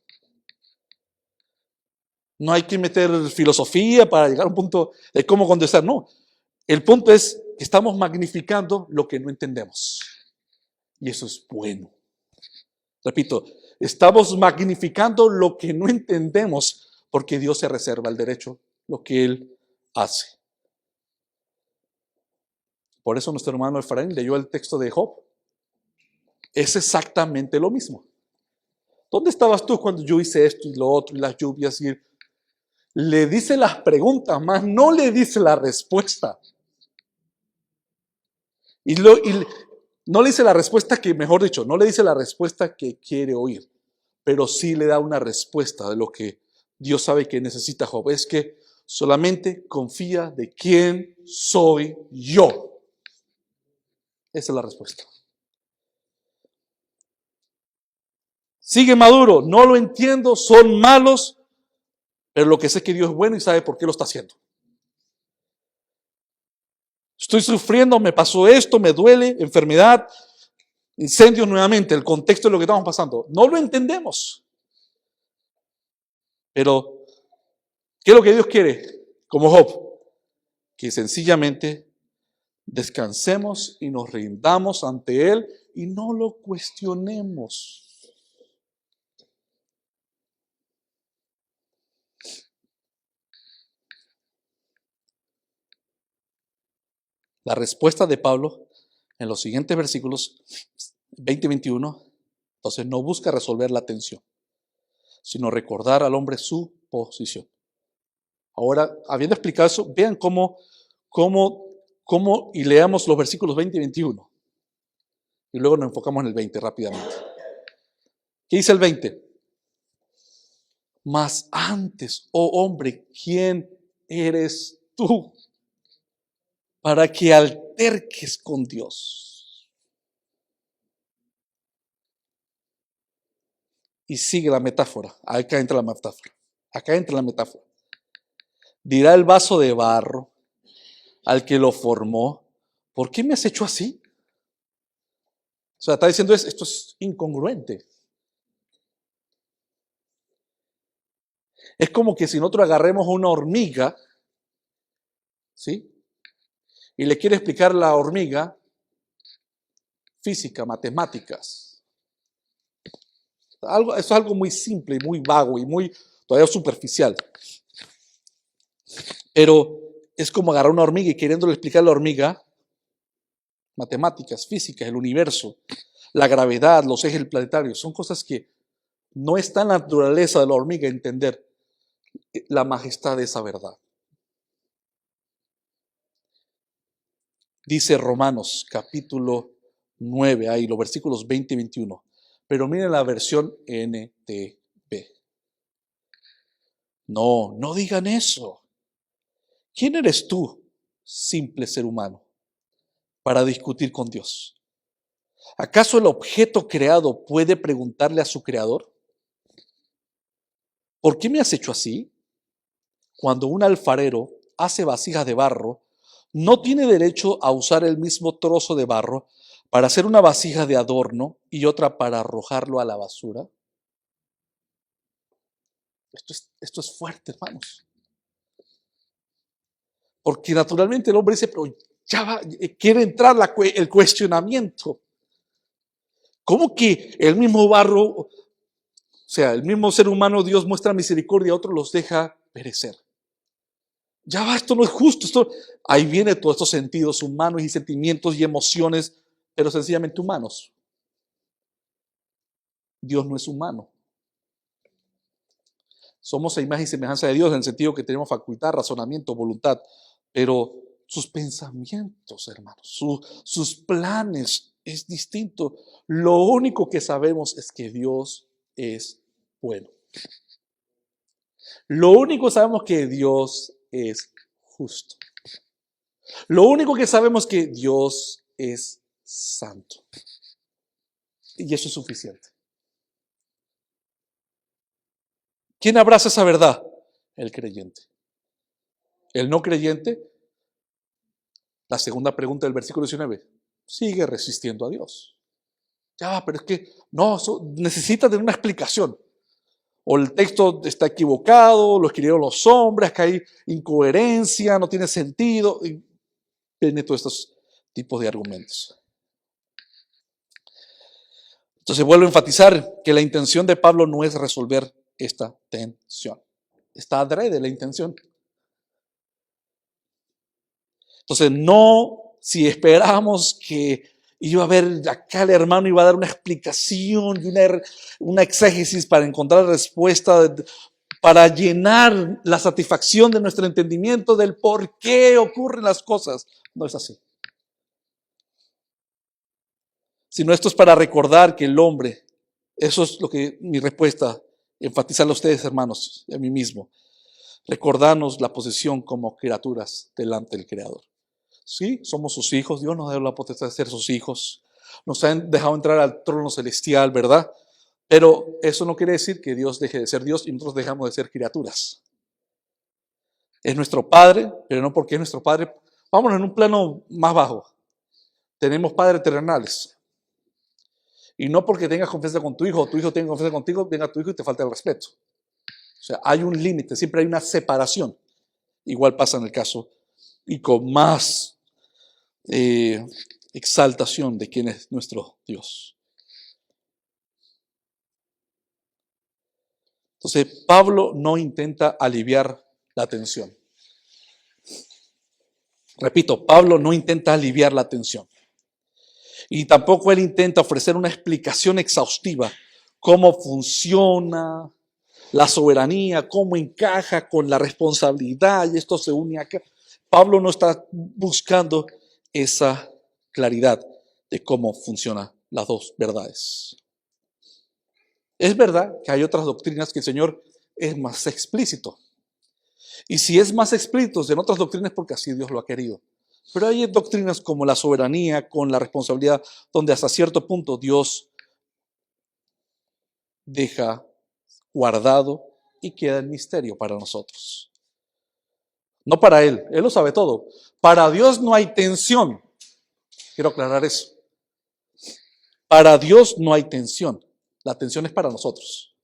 No hay que meter filosofía para llegar a un punto de cómo contestar. No. El punto es que estamos magnificando lo que no entendemos. Y eso es bueno. Repito, estamos magnificando lo que no entendemos porque Dios se reserva el derecho, lo que Él hace. Por eso nuestro hermano Efraín leyó el texto de Job. Es exactamente lo mismo. ¿Dónde estabas tú cuando yo hice esto y lo otro y las lluvias? Y le dice las preguntas, más no le dice la respuesta. Y no le dice la respuesta que, mejor dicho, no le dice la respuesta que quiere oír, pero sí le da una respuesta de lo que Dios sabe que necesita Job. Es que solamente confía de quién soy yo. Esa es la respuesta. Sigue Maduro, no lo entiendo, son malos, pero lo que sé es que Dios es bueno y sabe por qué lo está haciendo. Estoy sufriendo, me pasó esto, me duele, enfermedad, incendios nuevamente, el contexto de lo que estamos pasando. No lo entendemos. Pero, ¿qué es lo que Dios quiere? Como Job, que sencillamente descansemos y nos rindamos ante Él y no lo cuestionemos. La respuesta de Pablo en los siguientes versículos 20 y 21, entonces no busca resolver la tensión, sino recordar al hombre su posición. Ahora, habiendo explicado eso, vean cómo Y leamos los versículos 20 y 21. Y luego nos enfocamos en el 20 rápidamente. ¿Qué dice el 20? Mas antes, oh hombre, ¿quién eres tú para que alterques con Dios? Y sigue la metáfora. Acá entra la metáfora. Acá entra la metáfora. Dirá el vaso de barro al que lo formó, ¿por qué me has hecho así? O sea, está diciendo esto es incongruente. Es como que si nosotros agarremos una hormiga, ¿sí? Y le quiere explicar la hormiga física, matemáticas. Eso es algo muy simple, muy vago y muy todavía superficial. Pero es como agarrar una hormiga y queriéndole explicar a la hormiga matemáticas, físicas, el universo, la gravedad, los ejes planetarios. Son cosas que no está en la naturaleza de la hormiga entender la majestad de esa verdad. Dice Romanos capítulo 9, ahí los versículos 20 y 21. Pero miren la versión NTV. No digan eso. ¿Quién eres tú, simple ser humano, para discutir con Dios? ¿Acaso el objeto creado puede preguntarle a su creador? ¿Por qué me has hecho así? Cuando un alfarero hace vasijas de barro, ¿no tiene derecho a usar el mismo trozo de barro para hacer una vasija de adorno y otra para arrojarlo a la basura? Esto es fuerte, hermanos. Porque naturalmente el hombre dice, pero ya va, quiere entrar el cuestionamiento. ¿Cómo que el mismo barro, o sea, el mismo ser humano, Dios muestra misericordia, a otros los deja perecer? Ya va, esto no es justo. Ahí viene todos estos sentidos humanos y sentimientos y emociones, pero sencillamente humanos. Dios no es humano. Somos a imagen y semejanza de Dios en el sentido que tenemos facultad, razonamiento, voluntad, pero sus pensamientos, hermanos, sus planes es distinto. Lo único que sabemos es que Dios es bueno. Lo único que sabemos es que Dios es justo. Lo único que sabemos es que Dios es santo. Y eso es suficiente. ¿Quién abraza esa verdad? El creyente. El no creyente, la segunda pregunta del versículo 19, sigue resistiendo a Dios. Ya, pero es que no, necesita tener una explicación. O el texto está equivocado, lo escribieron los hombres, que hay incoherencia, no tiene sentido. Y viene todos estos tipos de argumentos. Entonces vuelvo a enfatizar que la intención de Pablo no es resolver esta tensión. Está adrede la intención. Entonces no, si esperamos que iba a haber acá el hermano iba a dar una explicación y una exégesis para encontrar respuesta, para llenar la satisfacción de nuestro entendimiento del por qué ocurren las cosas. No es así. Sino esto es para recordar que el hombre, eso es lo que mi respuesta, enfatizarle a ustedes, hermanos, y a mí mismo, recordarnos la posición como criaturas delante del Creador. Sí, somos sus hijos, Dios nos ha dado la potestad de ser sus hijos, nos han dejado entrar al trono celestial, ¿verdad? Pero eso no quiere decir que Dios deje de ser Dios y nosotros dejamos de ser criaturas. Es nuestro Padre, pero no porque es nuestro Padre. Vámonos en un plano más bajo. Tenemos padres terrenales. Y no porque tengas confianza con tu hijo o tu hijo tenga confianza contigo, venga tu hijo y te falta el respeto. O sea, hay un límite, siempre hay una separación. Igual pasa en el caso y con más exaltación de quién es nuestro Dios. Entonces, Pablo no intenta aliviar la tensión. Repito, Pablo no intenta aliviar la tensión. Y tampoco él intenta ofrecer una explicación exhaustiva, cómo funciona la soberanía, cómo encaja con la responsabilidad y esto se une acá. Pablo no está buscando esa claridad de cómo funcionan las dos verdades. Es verdad que hay otras doctrinas que el Señor es más explícito. Y si es más explícito en otras doctrinas es porque así Dios lo ha querido. Pero hay doctrinas como la soberanía con la responsabilidad, donde hasta cierto punto Dios deja guardado y queda en misterio para nosotros. No para Él lo sabe todo. Para Dios no hay tensión. Quiero aclarar eso. Para Dios no hay tensión. La tensión es para nosotros.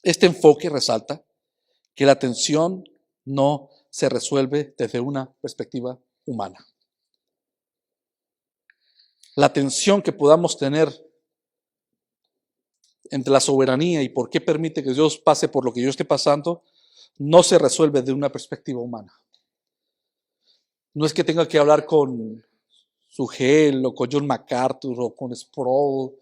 Este enfoque resalta que la tensión no se resuelve desde una perspectiva humana. La tensión que podamos tener entre la soberanía y por qué permite que Dios pase por lo que yo esté pasando, no se resuelve de una perspectiva humana. No es que tenga que hablar con Sugel o con John MacArthur o con Sproul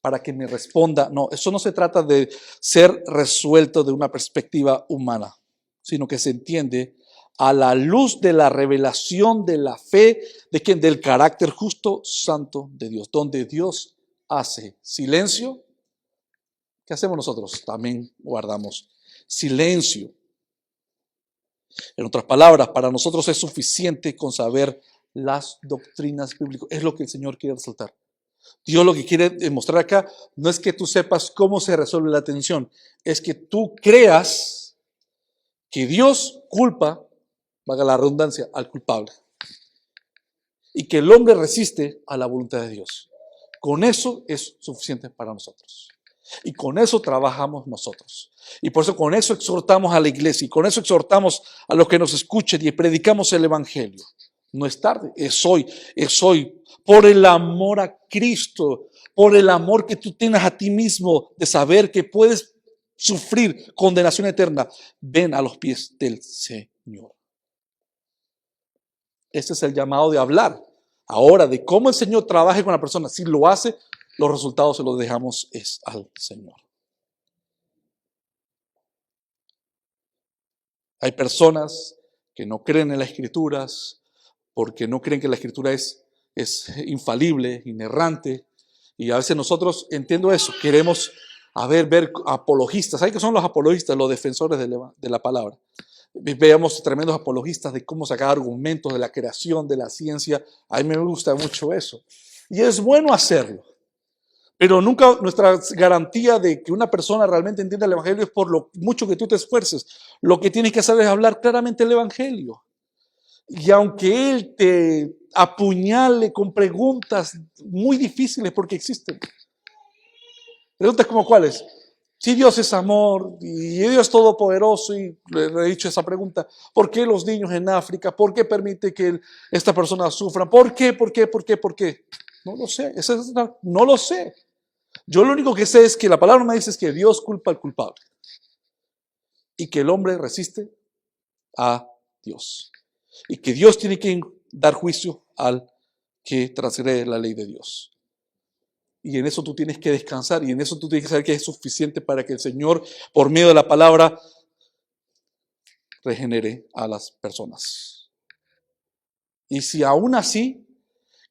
para que me responda. No, eso no se trata de ser resuelto de una perspectiva humana, sino que se entiende a la luz de la revelación de la fe de quien, del carácter justo, santo de Dios, donde Dios hace silencio. ¿Qué hacemos nosotros? También guardamos silencio. En otras palabras, para nosotros es suficiente con saber las doctrinas bíblicas. Es lo que el Señor quiere resaltar. Dios lo que quiere demostrar acá no es que tú sepas cómo se resuelve la tensión, es que tú creas que Dios culpa, valga la redundancia, al culpable. Y que el hombre resiste a la voluntad de Dios. Con eso es suficiente para nosotros. Y con eso trabajamos nosotros. Y por eso con eso exhortamos a la iglesia y con eso exhortamos a los que nos escuchen y predicamos el evangelio. No es tarde, es hoy, es hoy. Por el amor a Cristo, por el amor que tú tienes a ti mismo de saber que puedes sufrir condenación eterna, ven a los pies del Señor. Este es el llamado de hablar ahora de cómo el Señor trabaje con la persona. Si lo hace, los resultados se los dejamos es al Señor. Hay personas que no creen en las Escrituras porque no creen que la Escritura es infalible, inerrante. Y a veces nosotros, entiendo eso, queremos ver apologistas. ¿Saben qué son los apologistas? Los defensores de la palabra. Veamos tremendos apologistas de cómo sacar argumentos de la creación, de la ciencia. A mí me gusta mucho eso. Y es bueno hacerlo. Pero nunca nuestra garantía de que una persona realmente entienda el Evangelio es por lo mucho que tú te esfuerces. Lo que tienes que hacer es hablar claramente el Evangelio. Y aunque Él te apuñale con preguntas muy difíciles porque existen. Preguntas como cuáles. Si Dios es amor y Dios es todopoderoso, y le he dicho esa pregunta, ¿por qué los niños en África? ¿Por qué permite que esta persona sufra? ¿Por qué? ¿Por qué? ¿Por qué? ¿Por qué? No lo sé. No lo sé. Yo lo único que sé es que la palabra me dice es que Dios culpa al culpable y que el hombre resiste a Dios y que Dios tiene que dar juicio al que transgrede la ley de Dios. Y en eso tú tienes que descansar y en eso tú tienes que saber que es suficiente para que el Señor, por medio de la palabra, regenere a las personas. Y si aún así,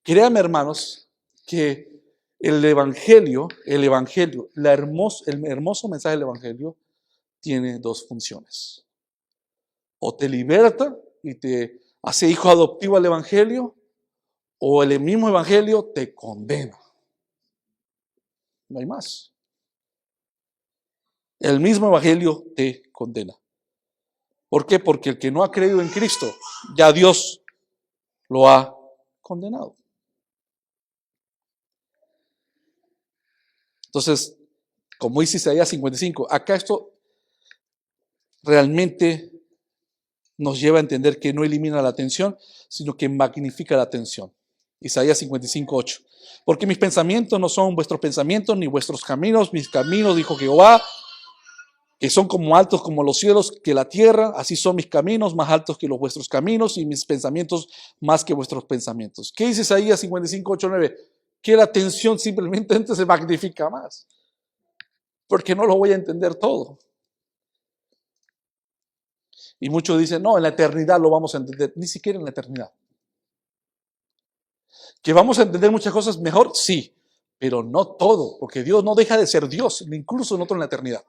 créanme hermanos, que el Evangelio, el hermoso mensaje del Evangelio tiene dos funciones. O te liberta y te hace hijo adoptivo al Evangelio, o el mismo Evangelio te condena. No hay más. El mismo Evangelio te condena. ¿Por qué? Porque el que no ha creído en Cristo, ya Dios lo ha condenado. Entonces, como dice Isaías 55, acá esto realmente nos lleva a entender que no elimina la atención, sino que magnifica la atención. Isaías 55:8. Porque mis pensamientos no son vuestros pensamientos, ni vuestros caminos, mis caminos, dijo Jehová, que son como altos como los cielos que la tierra, así son mis caminos más altos que los vuestros caminos y mis pensamientos más que vuestros pensamientos. ¿Qué dice Isaías 55:8-9? Que la atención simplemente se magnifica más. porque no lo voy a entender todo. Y muchos dicen, no, en la eternidad lo vamos a entender. Ni siquiera en la eternidad. ¿Que vamos a entender muchas cosas mejor? Sí, pero no todo, porque Dios no deja de ser Dios, incluso nosotros en la eternidad.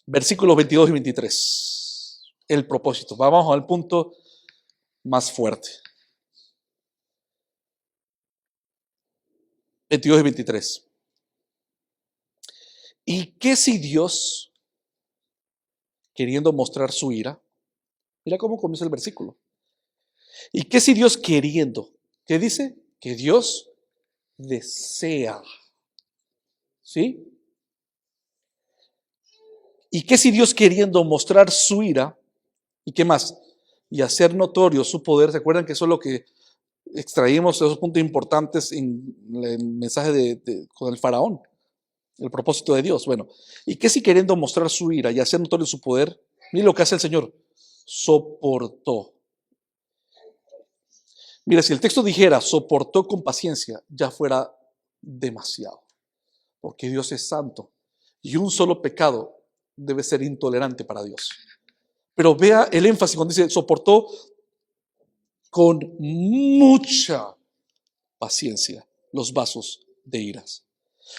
Versículos 22 y 23. El propósito. Vamos al punto más fuerte. 22 y 23. ¿Y qué si Dios, queriendo mostrar su ira, mira cómo comienza el versículo? ¿Y qué si Dios queriendo? ¿Qué dice? Que Dios desea. ¿Sí? ¿Y qué si Dios queriendo mostrar su ira? ¿Y qué más? Y hacer notorio su poder. ¿Se acuerdan que eso es lo que extraímos, esos puntos importantes en el mensaje con el faraón? El propósito de Dios. Bueno, ¿y qué si queriendo mostrar su ira y hacer notorio su poder? Mire lo que hace el Señor. Soportó. Mira, si el texto dijera soportó con paciencia, ya fuera demasiado. Porque Dios es santo. Y un solo pecado debe ser intolerante para Dios. Pero vea el énfasis cuando dice soportó con mucha paciencia los vasos de iras.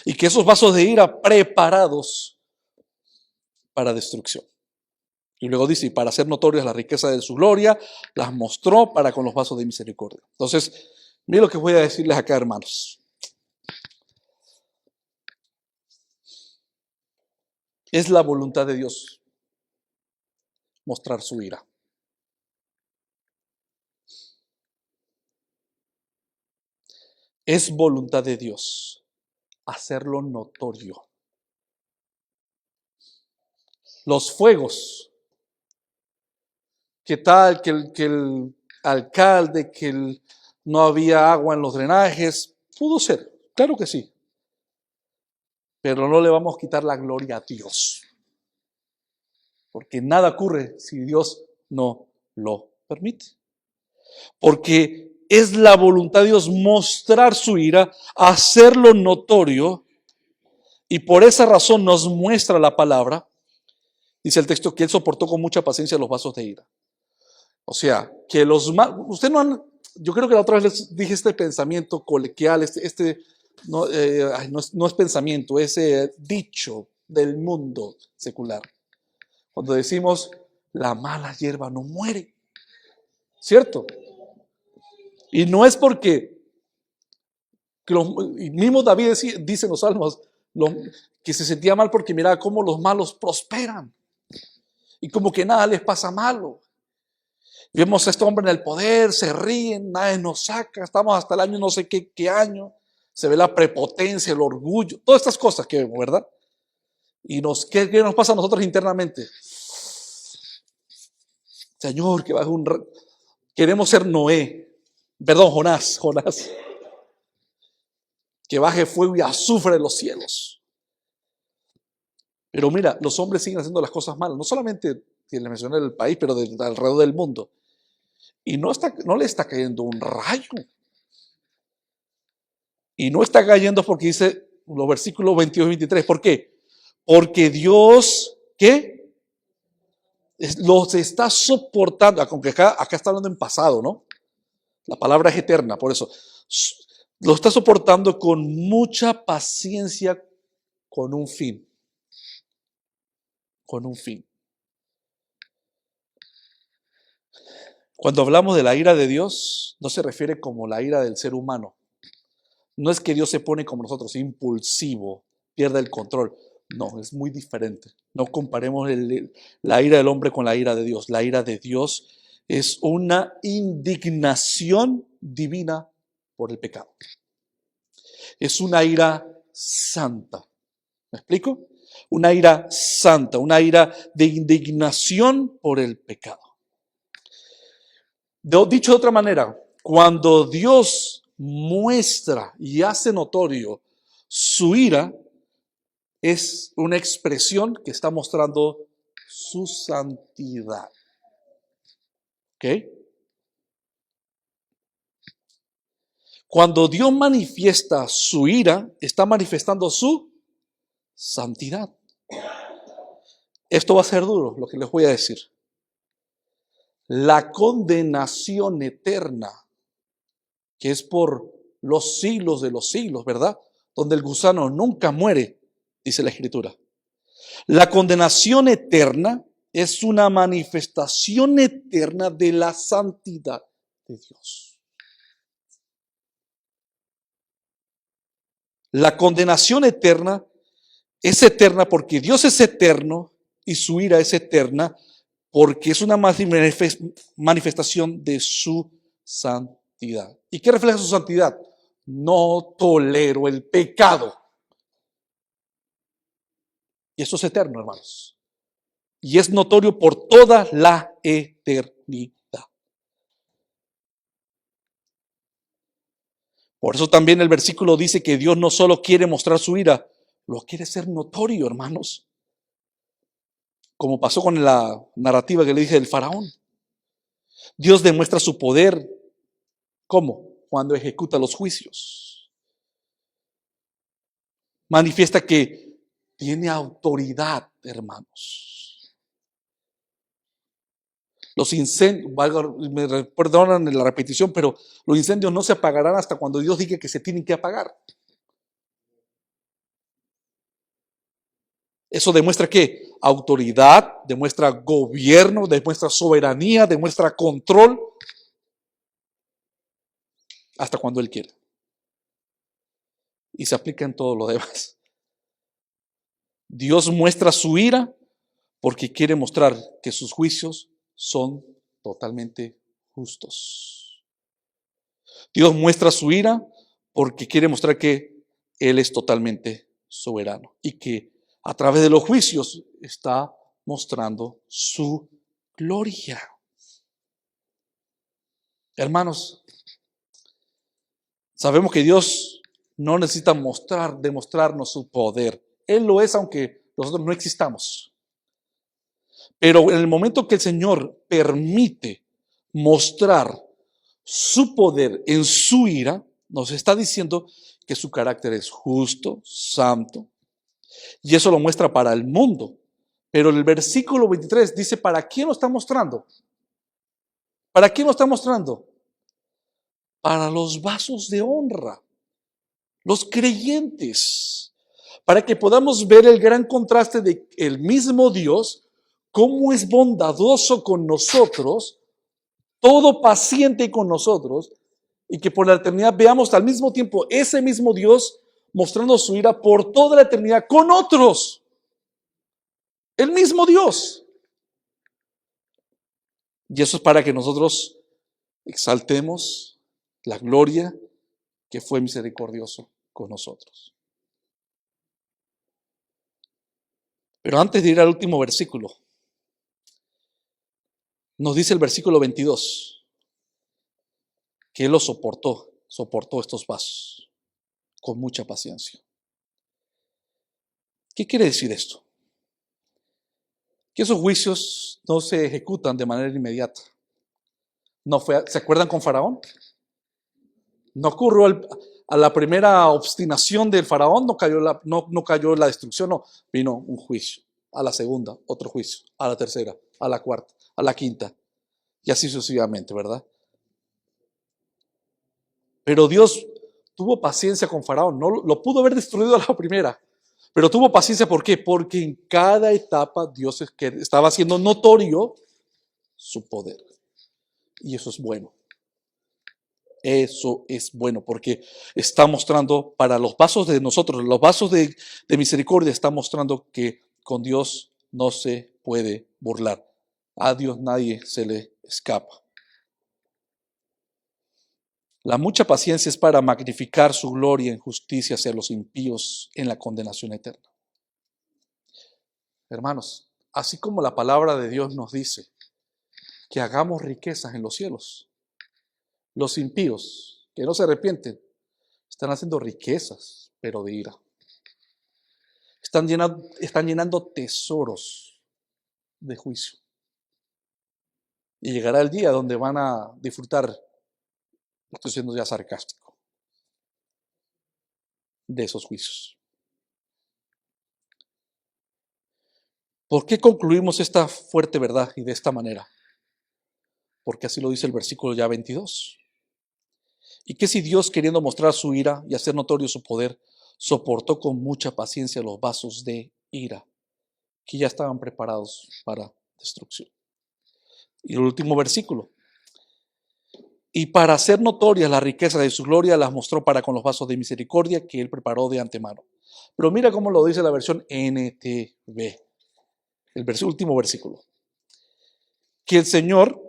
Y que esos vasos de ira preparados para destrucción. Y luego dice, y para hacer notorias la riqueza de su gloria, las mostró para con los vasos de misericordia. Entonces, miren lo que voy a decirles acá, hermanos. Es la voluntad de Dios mostrar su ira. Es voluntad de Dios hacerlo notorio. Los fuegos, ¿qué tal que el alcalde, no había agua en los drenajes? Pudo ser, claro que sí. Pero no le vamos a quitar la gloria a Dios. Porque nada ocurre si Dios no lo permite. Porque es la voluntad de Dios mostrar su ira, hacerlo notorio, y por esa razón nos muestra la palabra. Dice el texto que Él soportó con mucha paciencia los vasos de ira. O sea, que usted no han, yo creo que la otra vez les dije este pensamiento coloquial, no es pensamiento, es dicho del mundo secular. Cuando decimos, la mala hierba no muere. ¿Cierto? Y no es porque, y mismo David dice en los Salmos, que se sentía mal porque miraba cómo los malos prosperan. Y como que nada les pasa malo. Vemos a este hombre en el poder, se ríen, nadie nos saca, estamos hasta el año no sé qué año. Se ve la prepotencia, el orgullo, todas estas cosas que vemos, ¿verdad? Y ¿qué nos pasa a nosotros internamente? Señor, que baje queremos ser Jonás. Que baje fuego y azufre de los cielos. Pero mira, los hombres siguen haciendo las cosas malas, no solamente que les mencioné el país, pero alrededor del mundo. Y no le está cayendo un rayo. Y no está cayendo porque dice los versículos 22 y 23. ¿Por qué? Porque Dios, ¿qué? Los está soportando. Aunque acá está hablando en pasado, ¿no? La palabra es eterna, por eso. Lo está soportando con mucha paciencia, con un fin. Con un fin. Cuando hablamos de la ira de Dios, no se refiere como la ira del ser humano. No es que Dios se pone como nosotros, impulsivo, pierde el control. No, es muy diferente. No comparemos la ira del hombre con la ira de Dios. La ira de Dios es una indignación divina por el pecado. Es una ira santa. ¿Me explico? Una ira santa, una ira de indignación por el pecado. Dicho de otra manera, cuando Dios muestra y hace notorio su ira, es una expresión que está mostrando su santidad. ¿Ok? Cuando Dios manifiesta su ira, está manifestando su santidad. Esto va a ser duro, lo que les voy a decir. La condenación eterna, que es por los siglos de los siglos, ¿verdad? Donde el gusano nunca muere, dice la Escritura. La condenación eterna es una manifestación eterna de la santidad de Dios. La condenación eterna es eterna porque Dios es eterno y su ira es eterna porque es una manifestación de su santidad. ¿Y qué refleja su santidad? No tolero el pecado. Y eso es eterno, hermanos. Y es notorio por toda la eternidad. Por eso también el versículo dice que Dios no solo quiere mostrar su ira, lo quiere ser notorio, hermanos. Como pasó con la narrativa que le dije del faraón. Dios demuestra su poder. ¿Cómo? Cuando ejecuta los juicios. Manifiesta que tiene autoridad, hermanos. Los incendios, me perdonan la repetición, pero los incendios no se apagarán hasta cuando Dios diga que se tienen que apagar. Eso demuestra ¿qué? Autoridad, demuestra gobierno, demuestra soberanía, demuestra control, hasta cuando Él quiere. Y se aplica en todo lo demás. Dios muestra su ira porque quiere mostrar que sus juicios son totalmente justos. Dios muestra su ira porque quiere mostrar que Él es totalmente soberano y que a través de los juicios está mostrando su gloria. Hermanos, sabemos que Dios no necesita demostrarnos su poder. Él lo es aunque nosotros no existamos. Pero en el momento que el Señor permite mostrar su poder en su ira, nos está diciendo que su carácter es justo, santo, y eso lo muestra para el mundo. Pero el versículo 23 dice, ¿para quién lo está mostrando? ¿Para quién lo está mostrando? Para los vasos de honra, los creyentes, para que podamos ver el gran contraste de el mismo Dios, cómo es bondadoso con nosotros, todo paciente con nosotros, y que por la eternidad veamos al mismo tiempo ese mismo Dios mostrando su ira por toda la eternidad con otros. El mismo Dios. Y eso es para que nosotros exaltemos la gloria que fue misericordioso con nosotros. Pero antes de ir al último versículo, nos dice el versículo 22 que Él lo soportó estos vasos con mucha paciencia. ¿Qué quiere decir esto? Que esos juicios no se ejecutan de manera inmediata. ¿Se acuerdan con Faraón? No ocurrió a la primera obstinación del Faraón, no cayó la destrucción, no. Vino un juicio. A la segunda, otro juicio. A la tercera, a la cuarta, a la quinta. Y así sucesivamente, ¿verdad? Pero Dios tuvo paciencia con Faraón. No lo pudo haber destruido a la primera. Pero tuvo paciencia, ¿por qué? Porque en cada etapa Dios estaba haciendo notorio su poder. Y eso es bueno. Eso es bueno porque está mostrando para los vasos de nosotros, los vasos de misericordia, está mostrando que con Dios no se puede burlar. A Dios nadie se le escapa. La mucha paciencia es para magnificar su gloria en justicia hacia los impíos en la condenación eterna. Hermanos, así como la palabra de Dios nos dice que hagamos riquezas en los cielos, los impíos que no se arrepienten están haciendo riquezas, pero de ira. Están llenando tesoros de juicio. Y llegará el día donde van a disfrutar, estoy siendo ya sarcástico, de esos juicios. ¿Por qué concluimos esta fuerte verdad y de esta manera? Porque así lo dice el versículo ya 22. ¿Y qué si Dios, queriendo mostrar su ira y hacer notorio su poder, soportó con mucha paciencia los vasos de ira que ya estaban preparados para destrucción? Y el último versículo. Y para hacer notorias las riquezas de su gloria, las mostró para con los vasos de misericordia que él preparó de antemano. Pero mira cómo lo dice la versión NTV, el último versículo. Que el Señor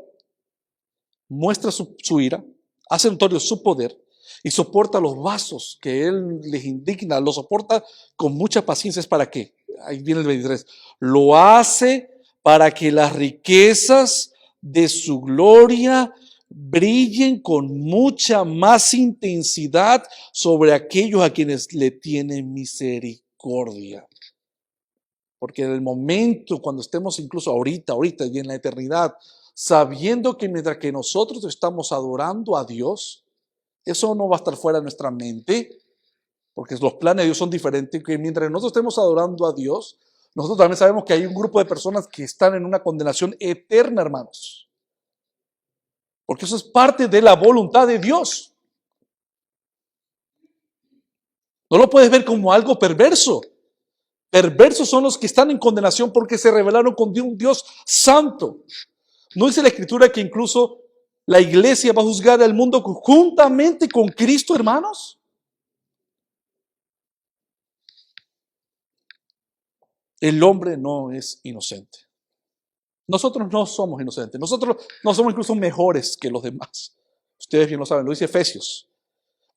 muestra su ira, hace notorio su poder y soporta los vasos que él les indigna, lo soporta con mucha paciencia. ¿Es para qué? Ahí viene el 23. Lo hace para que las riquezas de su gloria brillen con mucha más intensidad sobre aquellos a quienes le tienen misericordia. Porque en el momento, cuando estemos incluso ahorita y en la eternidad, sabiendo que mientras que nosotros estamos adorando a Dios, eso no va a estar fuera de nuestra mente, porque los planes de Dios son diferentes, que mientras nosotros estemos adorando a Dios, nosotros también sabemos que hay un grupo de personas que están en una condenación eterna, hermanos. Porque eso es parte de la voluntad de Dios. No lo puedes ver como algo perverso. Perversos son los que están en condenación porque se rebelaron con un Dios santo. ¿No dice la Escritura que incluso la iglesia va a juzgar al mundo juntamente con Cristo, hermanos? El hombre no es inocente. Nosotros no somos inocentes. Nosotros no somos incluso mejores que los demás. Ustedes bien lo saben, lo dice Efesios.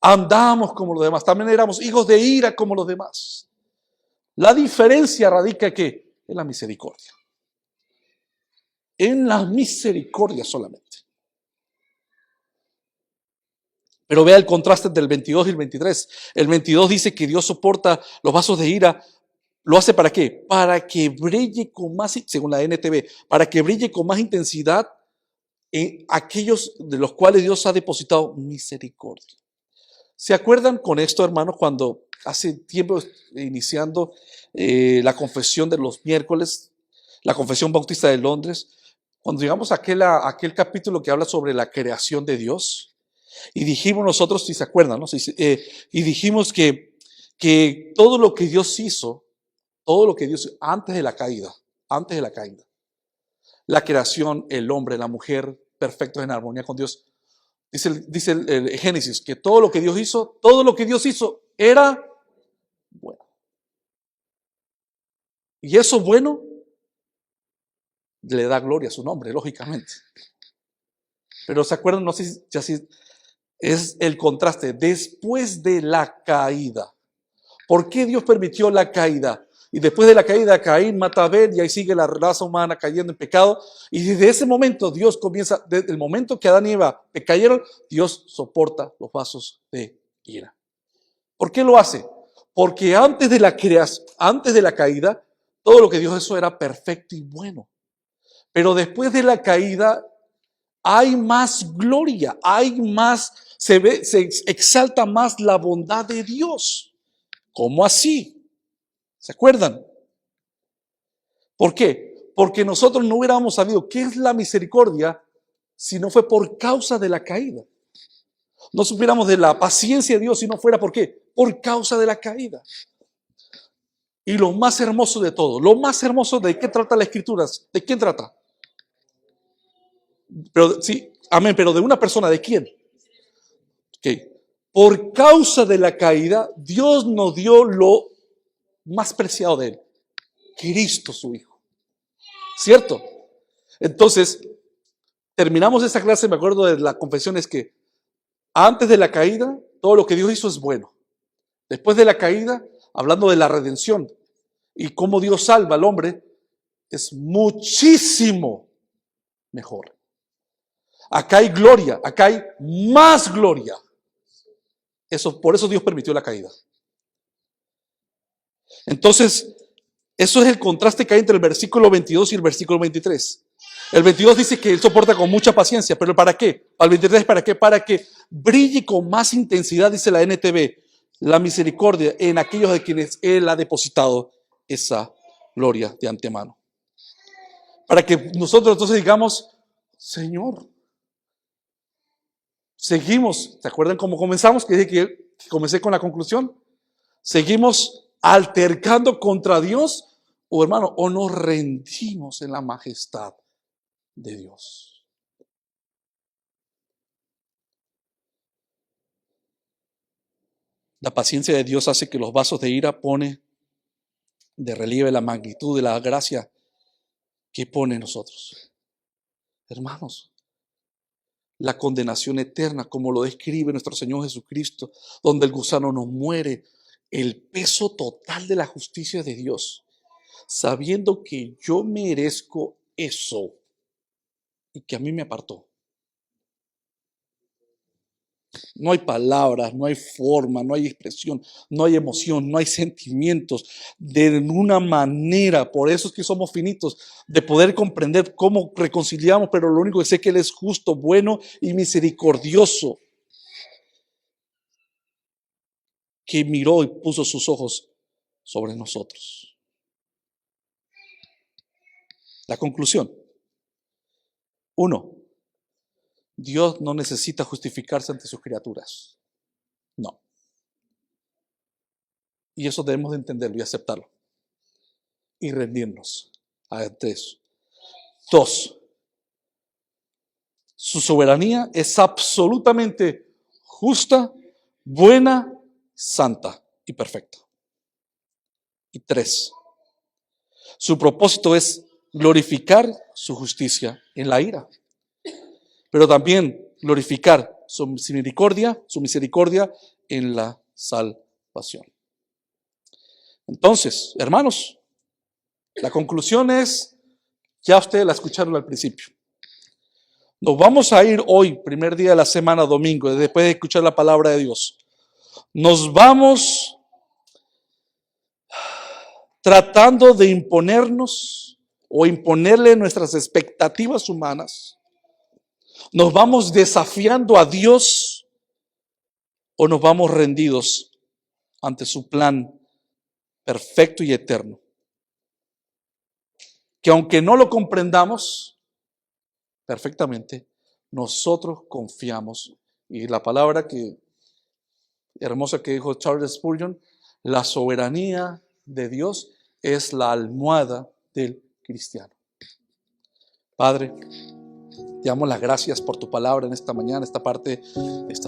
Andamos como los demás. También éramos hijos de ira como los demás. La diferencia radica ¿qué? En la misericordia. En la misericordia solamente. Pero vea el contraste del 22 y el 23. El 22 dice que Dios soporta los vasos de ira. ¿Lo hace para qué? Para que brille con más, según la NTV, para que brille con más intensidad en aquellos de los cuales Dios ha depositado misericordia. ¿Se acuerdan con esto, hermanos, cuando hace tiempo iniciando la confesión de los miércoles, la confesión bautista de Londres, cuando llegamos a aquel capítulo que habla sobre la creación de Dios? Y dijimos nosotros, si se acuerdan, ¿no? Y dijimos que todo lo que Dios hizo, antes de la caída, la creación, el hombre, la mujer, perfectos en armonía con Dios. Dice el Génesis que todo lo que Dios hizo era bueno. Y eso bueno le da gloria a su nombre, lógicamente. Pero se acuerdan, no sé si es el contraste después de la caída. ¿Por qué Dios permitió la caída? Y después de la caída, Caín mata a Abel y ahí sigue la raza humana cayendo en pecado. Y desde ese momento Dios comienza, desde el momento que Adán y Eva cayeron, Dios soporta los vasos de ira. ¿Por qué lo hace? Porque antes de la caída, todo lo que Dios hizo era perfecto y bueno. Pero después de la caída hay más gloria, se exalta más la bondad de Dios. ¿Cómo así? ¿Se acuerdan? ¿Por qué? Porque nosotros no hubiéramos sabido qué es la misericordia si no fue por causa de la caída. No supiéramos de la paciencia de Dios si no fuera ¿por qué? Por causa de la caída. Y lo más hermoso de todo, lo más hermoso de qué trata la Escritura, ¿de quién trata? Pero sí, amén, pero de una persona, ¿de quién? Okay. Por causa de la caída, Dios nos dio lo más preciado de él, Cristo su Hijo. ¿Cierto? Entonces, terminamos esa clase, me acuerdo de la confesión, es que antes de la caída, todo lo que Dios hizo es bueno. Después de la caída, hablando de la redención y cómo Dios salva al hombre, es muchísimo mejor. Acá hay gloria, acá hay más gloria. Por eso Dios permitió la caída. Entonces, eso es el contraste que hay entre el versículo 22 y el versículo 23. El 22 dice que Él soporta con mucha paciencia, pero ¿para qué? Al 23, ¿para qué? Para que brille con más intensidad, dice la NTV, la misericordia en aquellos de quienes Él ha depositado esa gloria de antemano. Para que nosotros entonces digamos, Señor, seguimos. ¿Se acuerdan cómo comenzamos? Que dije que comencé con la conclusión. Seguimos altercando contra Dios, o hermano, o nos rendimos en la majestad de Dios. La paciencia de Dios hace que los vasos de ira pone de relieve la magnitud de la gracia que pone en nosotros. Hermanos, la condenación eterna, como lo describe nuestro Señor Jesucristo, donde el gusano no muere, el peso total de la justicia de Dios, sabiendo que yo merezco eso y que a mí me apartó. No hay palabras, no hay forma, no hay expresión, no hay emoción, no hay sentimientos de una manera, por eso es que somos finitos, de poder comprender cómo reconciliamos, pero lo único que sé es que Él es justo, bueno y misericordioso, que miró y puso sus ojos sobre nosotros. La conclusión. 1. Dios no necesita justificarse ante sus criaturas. No. Y eso debemos de entenderlo y aceptarlo. Y rendirnos ante eso. 2. Su soberanía es absolutamente justa, buena, santa y perfecta. Y 3. Su propósito es glorificar su justicia en la ira, pero también glorificar su misericordia en la salvación. Entonces, hermanos, la conclusión es, ya ustedes la escucharon al principio. Nos vamos a ir hoy, primer día de la semana, domingo, después de escuchar la palabra de Dios. Nos vamos tratando de imponernos o imponerle nuestras expectativas humanas. ¿Nos vamos desafiando a Dios o nos vamos rendidos ante su plan perfecto y eterno? Que aunque no lo comprendamos perfectamente, nosotros confiamos. Y la palabra hermosa que dijo Charles Spurgeon, la soberanía de Dios es la almohada del cristiano. Padre, te damos las gracias por tu palabra en esta mañana, esta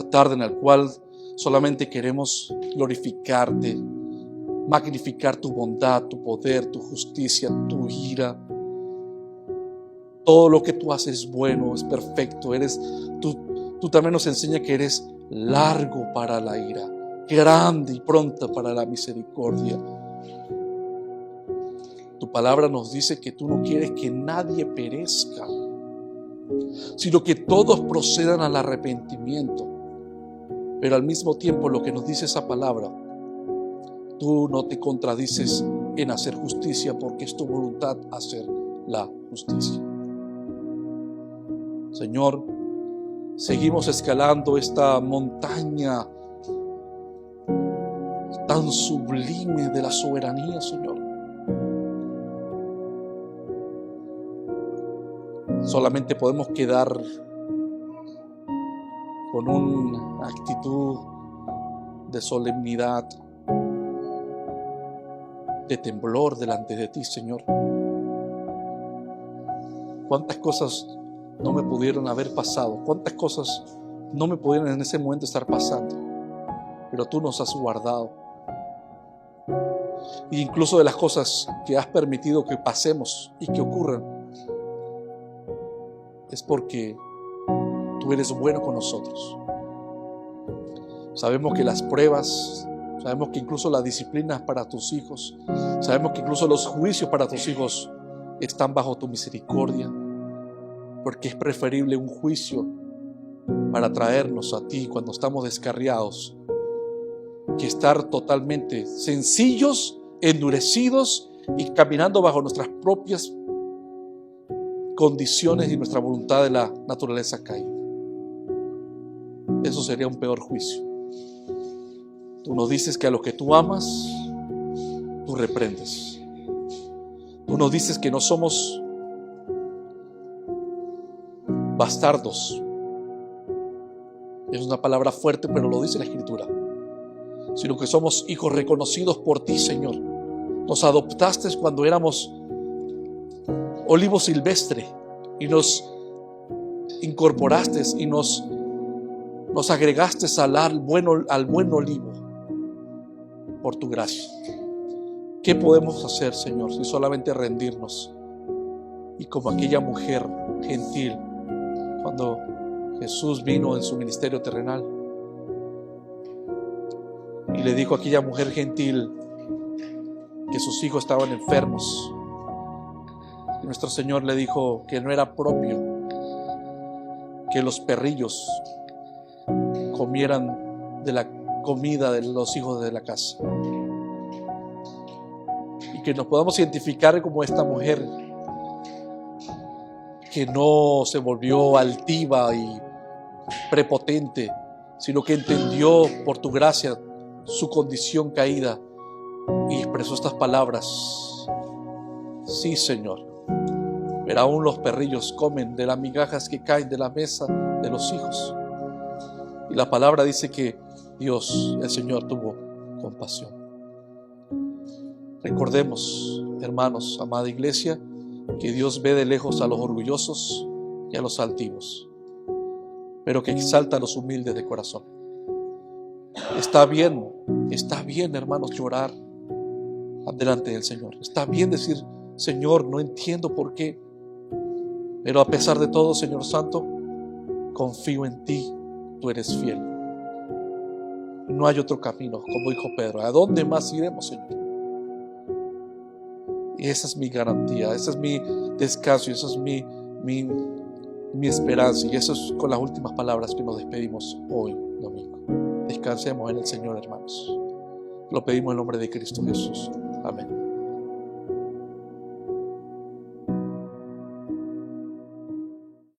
tarde en la cual solamente queremos glorificarte, magnificar tu bondad, tu poder, tu justicia, tu ira. Todo lo que tú haces es bueno, es perfecto. Tú también nos enseñas que eres largo para la ira, grande y pronta para la misericordia. Tu palabra nos dice que tú no quieres que nadie perezca, sino que todos procedan al arrepentimiento. Pero al mismo tiempo, lo que nos dice esa palabra, tú no te contradices en hacer justicia, porque es tu voluntad hacer la justicia. Señor, seguimos escalando esta montaña tan sublime de la soberanía, Señor. Solamente podemos quedar con una actitud de solemnidad, de temblor delante de ti, Señor. Cuántas cosas no me pudieron haber pasado, cuántas cosas no me pudieron en ese momento estar pasando, pero tú nos has guardado. E incluso de las cosas que has permitido que pasemos y que ocurran, es porque tú eres bueno con nosotros. Sabemos que las pruebas, sabemos que incluso las disciplinas para tus hijos, sabemos que incluso los juicios para tus hijos están bajo tu misericordia, porque es preferible un juicio para traernos a ti cuando estamos descarriados, que estar totalmente sencillos, endurecidos y caminando bajo nuestras propias condiciones y nuestra voluntad de la naturaleza caída. Eso sería un peor juicio. Tú nos dices que a los que tú amas, tú reprendes. Tú nos dices que no somos bastardos. Es una palabra fuerte, pero lo dice la Escritura. Sino que somos hijos reconocidos por ti, Señor. Nos adoptaste cuando éramos olivo silvestre y nos incorporaste y nos agregaste al buen olivo por tu gracia. ¿Qué podemos hacer, Señor, si solamente rendirnos? Y como aquella mujer gentil, cuando Jesús vino en su ministerio terrenal y le dijo a aquella mujer gentil que sus hijos estaban enfermos, y nuestro Señor le dijo que no era propio que los perrillos comieran de la comida de los hijos de la casa, y que nos podamos identificar como esta mujer que no se volvió altiva y prepotente, sino que entendió por tu gracia su condición caída y expresó estas palabras: sí, Señor, pero aún los perrillos comen de las migajas que caen de la mesa de los hijos. Y la palabra dice que Dios, el Señor, tuvo compasión. Recordemos, hermanos, amada iglesia, que Dios ve de lejos a los orgullosos y a los altivos, pero que exalta a los humildes de corazón. Está bien, hermanos, llorar delante del Señor. Está bien decir: Señor, no entiendo por qué, pero a pesar de todo, Señor Santo, confío en ti, tú eres fiel. No hay otro camino, como dijo Pedro. ¿A dónde más iremos, Señor? Y esa es mi garantía, ese es mi descanso, esa es mi esperanza. Y eso es con las últimas palabras que nos despedimos hoy domingo. Descansemos en el Señor, hermanos. Lo pedimos en el nombre de Cristo Jesús. Amén.